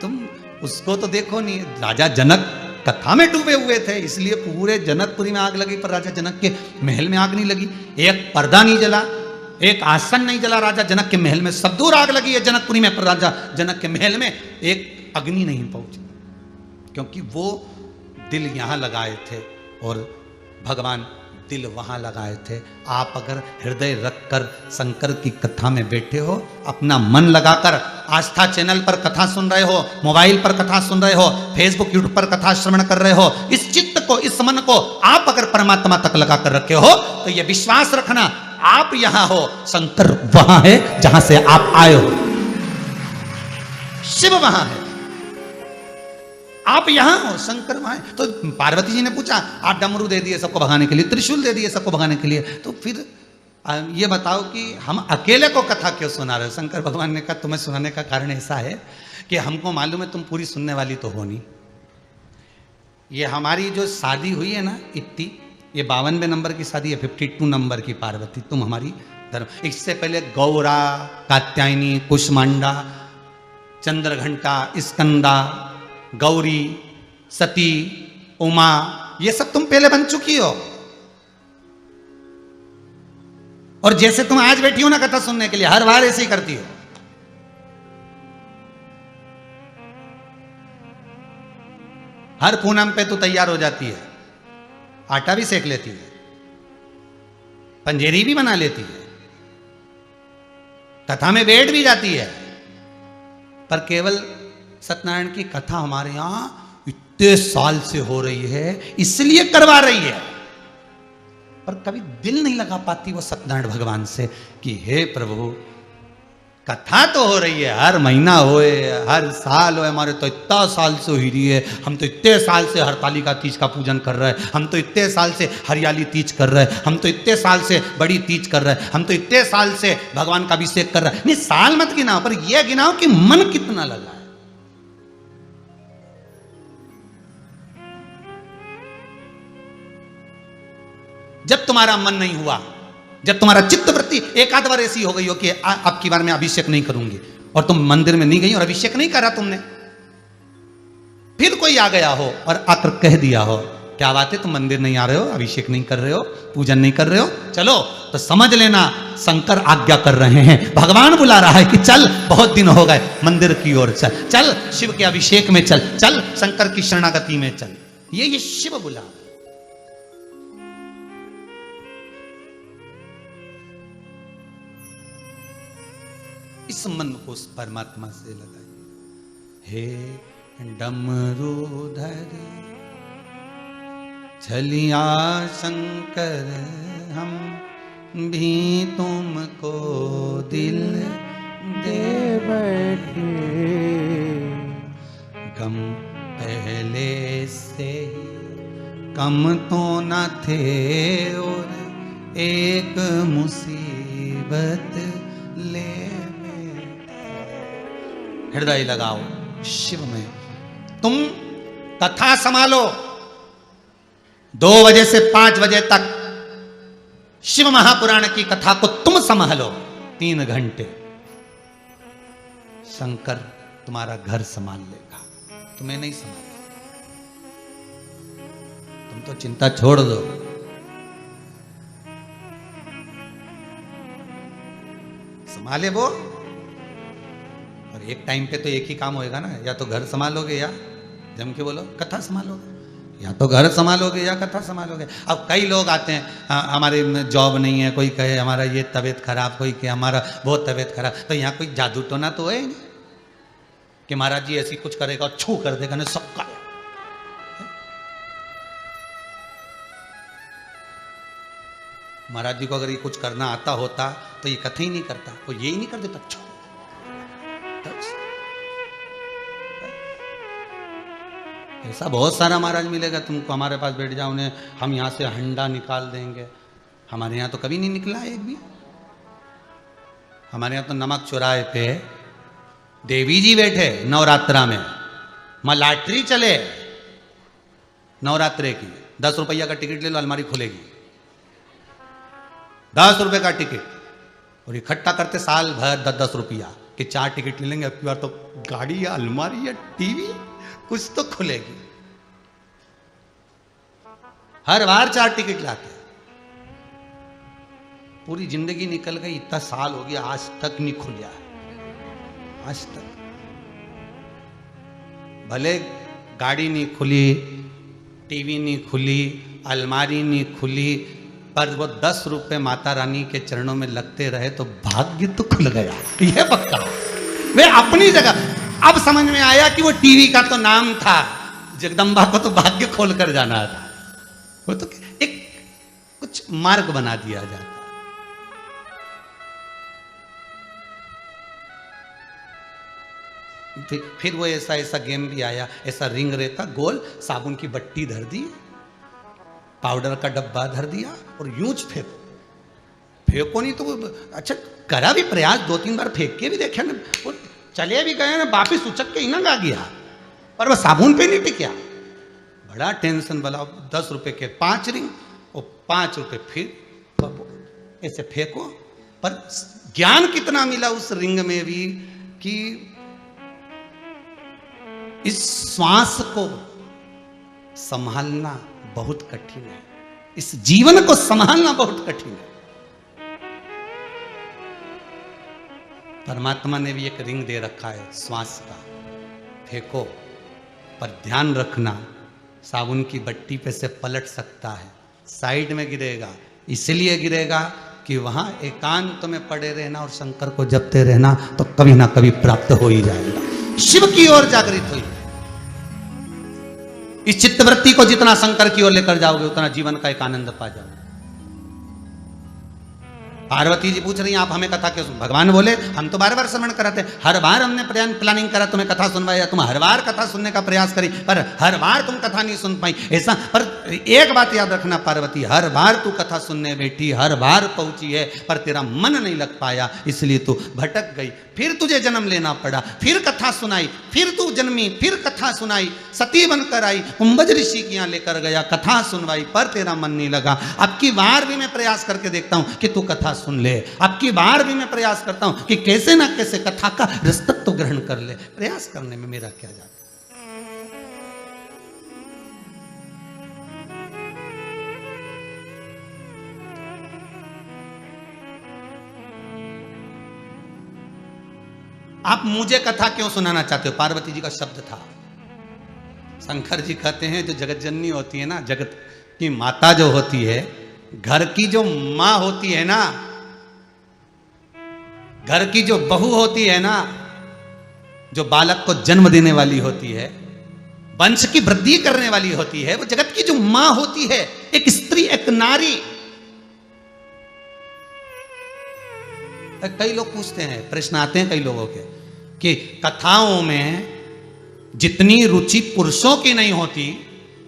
तुम उसको तो देखो नहीं। राजा जनक कथा में डूबे हुए थे, इसलिए पूरे जनकपुरी में आग लगी, पर राजा जनक के महल में आग नहीं लगी। एक पर्दा नहीं जला, एक आसन नहीं जला राजा जनक के महल में, सब दूर आग लगी है जनकपुरी में, पर राजा जनक के महल में एक अग्नि नहीं पहुंची, क्योंकि वो दिल यहां लगाए थे और भगवान दिल वहां लगाए थे। आप अगर हृदय रखकर शंकर की कथा में बैठे हो, अपना मन लगाकर आस्था चैनल पर कथा सुन रहे हो, मोबाइल पर कथा सुन रहे हो, फेसबुक यूट्यूब पर कथा श्रवण कर रहे हो, इस चित्त को, इस मन को आप अगर परमात्मा तक लगाकर रखे हो, तो यह विश्वास रखना, आप यहां हो, शंकर वहां है जहां से आप आए हो, शिव वहां है, आप यहां हो, शंकर वहां है। तो पार्वती जी ने पूछा, आप डमरू दे दिए सबको भगाने के लिए, त्रिशूल दे दिए सबको भगाने के लिए, तो फिर ये बताओ कि हम अकेले को कथा क्यों सुना रहे हो? शंकर भगवान ने कहा, तुम्हें सुनाने का कारण ऐसा है कि हमको मालूम है तुम पूरी सुनने वाली तो हो नहीं। ये हमारी जो शादी हुई है ना इतनी, ये 52वें नंबर की शादी है, 52 नंबर की पार्वती, तुम हमारी धर्म। इससे पहले गौरा, कात्यायनी, कुष्मांडा, चंद्रघंटा, स्कंदा, गौरी, सती, उमा, ये सब तुम पहले बन चुकी हो। और जैसे तुम आज बैठी हो ना कथा सुनने के लिए, हर बार ऐसे ही करती हो। हर पूनम पे तू तैयार हो जाती है, आटा भी सेक लेती है, पंजेरी भी बना लेती है, कथा में बैठ भी जाती है, पर केवल सत्यनारायण की कथा हमारे यहां इतने साल से हो रही है इसलिए करवा रही है, पर कभी दिल नहीं लगा पाती वो सत्यनारायण भगवान से कि हे प्रभु, कथा तो हो रही है, हर महीना होए, हर साल होए, हमारे तो इतना साल से हो ही रही है, हम तो इतने साल से हरतालिका तीज का पूजन कर रहे हैं, हम तो इतने साल से हरियाली तीज कर रहे हैं, हम तो इतने साल से बड़ी तीज कर रहे हैं, हम तो इतने साल से भगवान का अभिषेक कर रहे हैं। नहीं, साल मत गिनाओ, पर यह गिनाओ कि मन कितना लगा है। जब तुम्हारा मन नहीं हुआ, जब तुम्हारा चित्त वृत्ति एक आध बार ऐसी हो गई हो कि अब की बार मैं अभिषेक नहीं करूंगी, और तुम मंदिर में नहीं गई और अभिषेक नहीं करा तुमने, फिर कोई आ गया हो और आकर कह दिया हो, क्या बात है तुम मंदिर नहीं आ रहे हो, अभिषेक नहीं कर रहे हो, पूजन नहीं कर रहे हो, चलो, तो समझ लेना शंकर आज्ञा कर रहे हैं, भगवान बुला रहा है कि चल, बहुत दिन हो गए, मंदिर की ओर चल, चल शिव के अभिषेक में चल, चल शंकर की शरणागति में चल। ये शिव बुला। इस मन को उस परमात्मा से लगाइए। हे डमरूधर छलिया शंकर, हम भी तुमको दिल दे बैठे, गम पहले से कम तो न थे और एक मुसीबत ले, हृदय लगाओ शिव में। तुम कथा संभालो 2 बजे से 5 बजे तक, शिव महापुराण की कथा को तुम संभालो 3 घंटे, शंकर तुम्हारा घर संभाल लेगा, तुम्हें नहीं संभालेगा। तुम तो चिंता छोड़ दो, संभाले वो। और एक टाइम पे तो एक ही काम होएगा ना, या तो घर संभालोगे या जम के बोलो कथा संभालोगे, या तो घर संभालोगे या कथा संभालोगे। अब कई लोग आते हैं, हमारे जॉब नहीं है, कोई कहे हमारा ये तबीयत खराब, कोई कहे हमारा बहुत तबीयत खराब, तो यहाँ कोई जादू टोना तो है नहीं कि महाराज जी ऐसी कुछ करेगा और छू कर देगा ना सबका। महाराज जी को अगर ये कुछ करना आता होता तो ये कथा ही नहीं करता, वो ये ही नहीं कर देता, छू। ऐसा बहुत सारा महाराज मिलेगा तुमको, हमारे पास बैठ जाओ, उन्हें हम यहाँ से हंडा निकाल देंगे। हमारे यहाँ तो कभी नहीं निकला एक भी। हमारे यहाँ तो नमक चौराहे पे देवी जी बैठे नवरात्रा में, मां लॉटरी चले नवरात्रे की, 10 रुपया का टिकट ले लो, अलमारी खुलेगी, 10 रुपए का टिकट, और इकट्ठा करते साल भर 10-10 रुपया कि 4 टिकट ले लेंगे, अब की बार तो गाड़ी या अलमारी या टीवी कुछ तो खुलेगी। हर बार 4 टिकट लाते। पूरी जिंदगी निकल गई, इतना साल हो गया, आज तक नहीं खुला, आज तक। भले गाड़ी नहीं खुली, टीवी नहीं खुली, अलमारी नहीं खुली, पर वो 10 रुपए माता रानी के चरणों में लगते रहे तो भाग्य तो खुल गया, ये पक्का। वे अपनी जगह, अब समझ में आया कि वो टीवी का तो नाम था, जगदम्बा को तो भाग्य खोल कर जाना था। वो तो एक कुछ मार्ग बना दिया जाता। फिर वो ऐसा गेम भी आया, ऐसा रिंग रहता गोल, साबुन की बट्टी धर दी, पाउडर का डब्बा धर दिया और यूं फेंको नहीं तो अच्छा करा भी प्रयास, 2-3 बार फेंक के भी देखा ना, वो चले भी गए ना, वापिस उचक के इनंग आ गया, पर वह साबुन पे नहीं टिका। बड़ा टेंशन वाला। 10 रुपए के 5 रिंग और 5 रुपए फिर ऐसे फेंको। पर ज्ञान कितना मिला उस रिंग में भी कि इस श्वास को संभालना बहुत कठिन है, इस जीवन को संभालना बहुत कठिन है। परमात्मा ने भी एक रिंग दे रखा है श्वास का, फेंको, पर ध्यान रखना साबुन की बट्टी पे से पलट सकता है, साइड में गिरेगा, इसलिए गिरेगा कि वहां एकांत में पड़े रहना और शंकर को जपते रहना, तो कभी ना कभी प्राप्त हो ही जाएगा। शिव की ओर जागृत हुई। इस चित्तवृत्ति को जितना शंकर की ओर लेकर जाओगे उतना जीवन का एक आनंद पा जाओगे। पार्वती जी पूछ रही हैं आप हमें कथा क्यों सुन? भगवान बोले हम तो बार बार श्रवण कराते, हर बार हमने प्लानिंग करा तुम्हें कथा सुनवाया, तुम हर बार कथा सुनने का प्रयास करी, पर हर बार तुम कथा नहीं सुन पाई। ऐसा, पर एक बात याद रखना पार्वती, हर बार तू कथा सुनने बैठी, हर बार पहुंची है, पर तेरा मन नहीं लग पाया, इसलिए तू भटक गई। फिर तुझे जन्म लेना पड़ा, फिर कथा सुनाई, फिर तू जन्मी, फिर कथा सुनाई, सती बनकर आई, कुंभज ऋषि के यहाँ लेकर गया, कथा सुनवाई, पर तेरा मन नहीं लगा। अब की बार भी मैं प्रयास करके देखता हूं कि तू कथा सुन ले, अब की बार भी मैं प्रयास करता हूं कि कैसे ना कैसे कथा का रसतत्व तो ग्रहण कर ले। प्रयास करने में मेरा क्या जाता। आप मुझे कथा क्यों सुनाना चाहते हो? पार्वती जी का शब्द था। शंकर जी कहते हैं जो जगत जननी होती है ना, जगत की माता जो होती है, घर की जो मां होती है ना, घर की जो बहू होती है ना, जो बालक को जन्म देने वाली होती है, वंश की वृद्धि करने वाली होती है, वो जगत की जो मां होती है, एक स्त्री, एक नारी। कई लोग पूछते हैं, प्रश्न आते हैं कई लोगों के कि कथाओं में जितनी रुचि पुरुषों की नहीं होती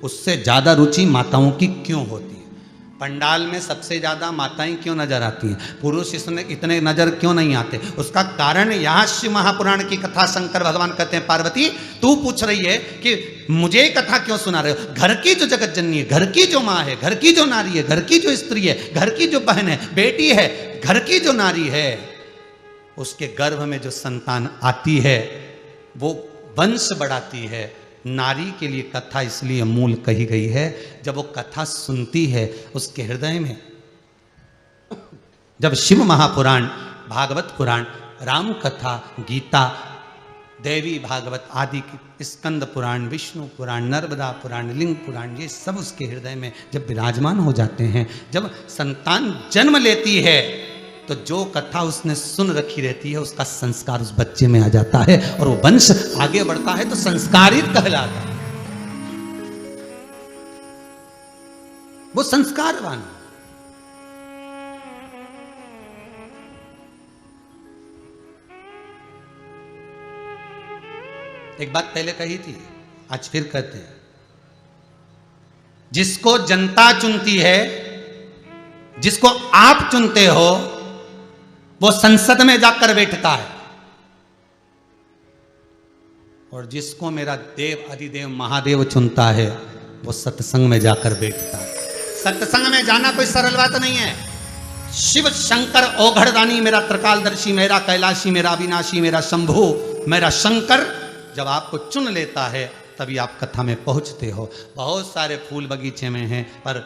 उससे ज्यादा रुचि माताओं की क्यों होती है? पंडाल में सबसे ज्यादा माताएं क्यों नजर आती हैं, पुरुष इसमें इतने नजर क्यों नहीं आते? उसका कारण यहां शिव महापुराण की कथा शंकर भगवान कहते हैं पार्वती तू पूछ रही है कि मुझे कथा क्यों सुना रहे हो? घर की जो जगत जननी है, घर की जो माँ है, घर की जो नारी है, घर की जो स्त्री है, घर की जो बहन है, बेटी है, घर की जो नारी है, उसके गर्भ में जो संतान आती है वो वंश बढ़ाती है। नारी के लिए कथा इसलिए मूल कही गई है, जब वो कथा सुनती है उसके हृदय में, जब शिव महापुराण, भागवत पुराण, राम कथा, गीता, देवी भागवत आदि, स्कंद पुराण, विष्णु पुराण, नर्मदा पुराण, लिंग पुराण, ये सब उसके हृदय में जब विराजमान हो जाते हैं, जब संतान जन्म लेती है तो जो कथा उसने सुन रखी रहती है उसका संस्कार उस बच्चे में आ जाता है और वो वंश आगे बढ़ता है तो संस्कारित कहलाता है, वो संस्कारवान। एक बात पहले कही थी, आज फिर कहते हैं, जिसको जनता चुनती है, जिसको आप चुनते हो, वो संसद में जाकर बैठता है, और जिसको मेरा देव अधिदेव महादेव चुनता है वो सत्संग में जाकर बैठता है। सत्संग में जाना कोई सरल बात नहीं है। शिव शंकर औघड़दानी, मेरा त्रिकालदर्शी, मेरा कैलाशी, मेरा अविनाशी, मेरा शंभु, मेरा शंकर जब आपको चुन लेता है तभी आप कथा में पहुंचते हो। बहुत सारे फूल बगीचे में हैं, पर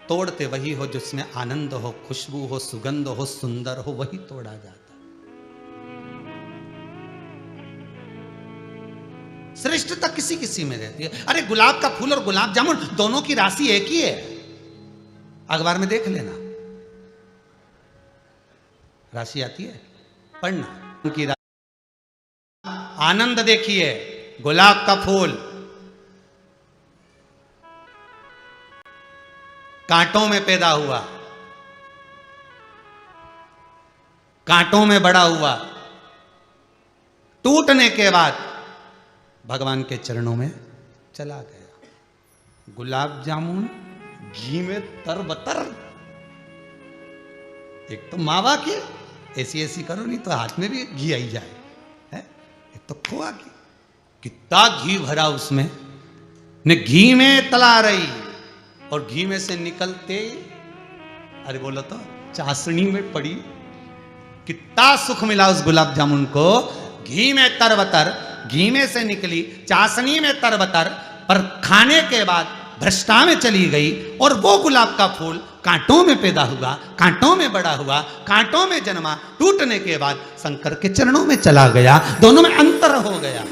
तोड़ते वही हो जिसमें आनंद हो, खुशबू हो, सुगंध हो, सुंदर हो, वही तोड़ा जाता। श्रेष्ठता किसी किसी में रहती है। अरे गुलाब का फूल और गुलाब जामुन दोनों की राशि एक ही है, अखबार में देख लेना, राशि आती है, पढ़ना उनकी आनंद देखिए। गुलाब का फूल कांटों में पैदा हुआ, कांटों में बड़ा हुआ, टूटने के बाद भगवान के चरणों में चला गया। गुलाब जामुन घी में तरबतर, एक तो मावा की ऐसी ऐसी करो, नहीं तो हाथ में भी घी आई जाए, है? एक तो खोआ की, कितना घी भरा उसमें, ने घी में तला रही और घी में से निकलते, अरे बोलो तो चाशनी में पड़ी। कितना सुख मिला उस गुलाब जामुन को, घी में तरबतर, घी में से निकली, चाशनी में तरबतर, पर खाने के बाद भ्रष्टा में चली गई। और वो गुलाब का फूल कांटों में पैदा हुआ, कांटों में बड़ा हुआ, कांटों में जन्मा, टूटने के बाद शंकर के चरणों में चला गया। दोनों में अंतर हो गया,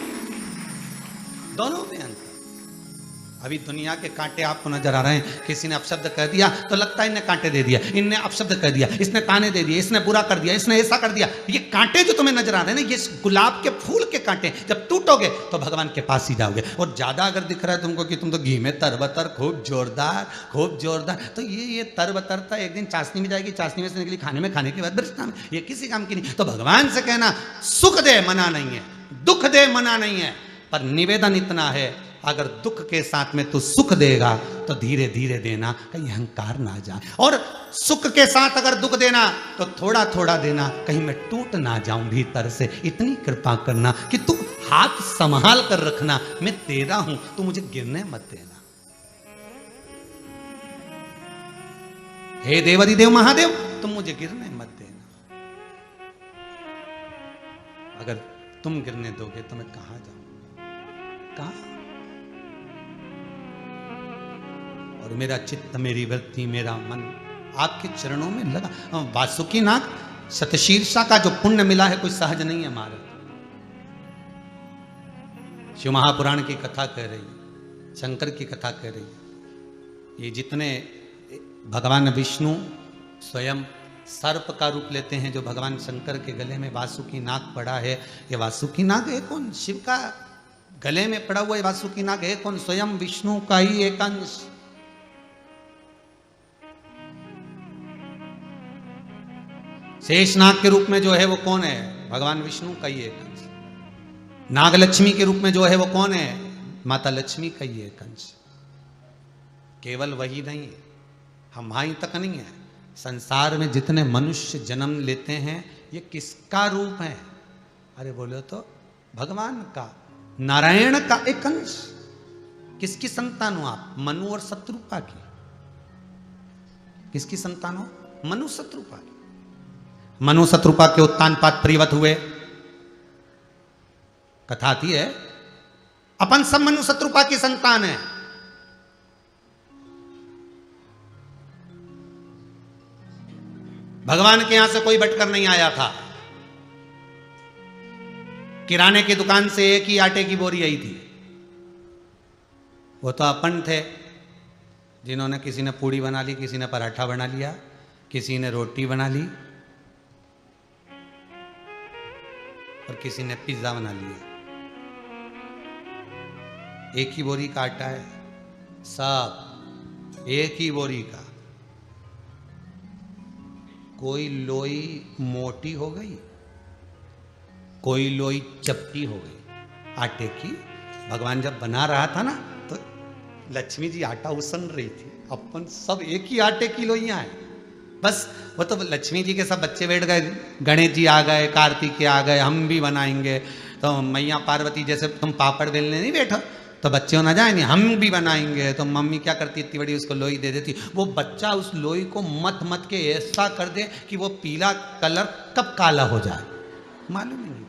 दोनों में अंतर। अभी दुनिया के कांटे आपको नजर आ रहे हैं। किसी ने अपशब्द कह दिया तो लगता है इनने कांटे दे दिया, इनने अपशब्द कह दिया, इसने ताने दे दिए, इसने बुरा कर दिया, इसने ऐसा कर दिया। ये कांटे जो तुम्हें नजर आ रहे हैं ना, ये गुलाब के फूल के कांटे। जब टूटोगे तो भगवान के पास ही जाओगे। और ज्यादा अगर दिख रहा है तुमको कि तुम तो घी में तरबतर, खूब जोरदार, तो ये तरबतरता एक दिन चाशनी में जाएगी, चाशनी में से निकली खाने में, खाने के बाद भ्रष्टा में, ये किसी काम की नहीं। तो भगवान से कहना सुख दे मना नहीं है, दुख दे मना नहीं है, पर निवेदन इतना है, अगर दुख के साथ में तू सुख देगा तो धीरे धीरे देना, कहीं अहंकार ना जाए। और सुख के साथ अगर दुख देना तो थोड़ा थोड़ा देना, कहीं मैं टूट ना जाऊं भीतर से। इतनी कृपा करना कि तू हाथ संभाल कर रखना, मैं तेरा हूं, तू मुझे गिरने मत देना। हे देवाधिदेव महादेव, तुम मुझे गिरने मत देना। अगर तुम गिरने दोगे तो मैं कहां जाऊं, कहां? और मेरा चित्त, मेरी वृत्ति, मेरा मन आपके चरणों में लगा। वासुकी नाग शतशीर्षा का जो पुण्य मिला है कोई सहज नहीं है हमारा। शिव महापुराण की कथा कह रही, शंकर की कथा कह रही। ये जितने भगवान विष्णु स्वयं सर्प का रूप लेते हैं, जो भगवान शंकर के गले में वासुकी नाग पड़ा है, ये वासुकी नाग है कौन? शिव का गले में पड़ा हुआ ये वासुकी नाग है कौन? स्वयं विष्णु का ही एक अंश। शेषनाग के रूप में जो है वो कौन है? भगवान विष्णु का ही एक अंश। नागलक्ष्मी के रूप में जो है वो कौन है? माता लक्ष्मी का ही एक अंश। केवल वही नहीं, हम भाई तक नहीं है। संसार में जितने मनुष्य जन्म लेते हैं ये किसका रूप है? अरे बोलो तो भगवान का, नारायण का एक अंश। किसकी संतान हो आप? मनु और शत्रुपा की। किसकी संतान हो? मनु शत्रुपा की। मनु शत्रुपा के उत्तान पात परिवत हुए, कथा आती है। अपन सब मनु शत्रुपा की संतान है। भगवान के यहां से कोई बटकर नहीं आया था। किराने की दुकान से एक ही आटे की बोरी आई थी। वो तो अपन थे जिन्होंने, किसी ने पूड़ी बना ली, किसी ने पराठा बना लिया, किसी ने रोटी बना ली और किसी ने पिज्जा बना लिया। एक ही बोरी का आटा है, सब एक ही बोरी का। कोई लोई मोटी हो गई, कोई लोई चपटी हो गई आटे की। भगवान जब बना रहा था ना तो लक्ष्मी जी आटा उसन रही थी। अपन सब एक ही आटे की लोइयां हैं। बस वो तो लक्ष्मी जी के सब बच्चे बैठ गए, गणेश जी आ गए, कार्तिकेय आ गए, हम भी बनाएंगे। तो मैया पार्वती जैसे तुम पापड़ बेलने नहीं बैठो तो बच्चे हो ना जाए नहीं, हम भी बनाएंगे। तो मम्मी क्या करती, इतनी बड़ी उसको लोई दे देती। वो बच्चा उस लोई को मत मत के ऐसा कर दे कि वो पीला कलर कब काला हो जाए मालूम नहीं।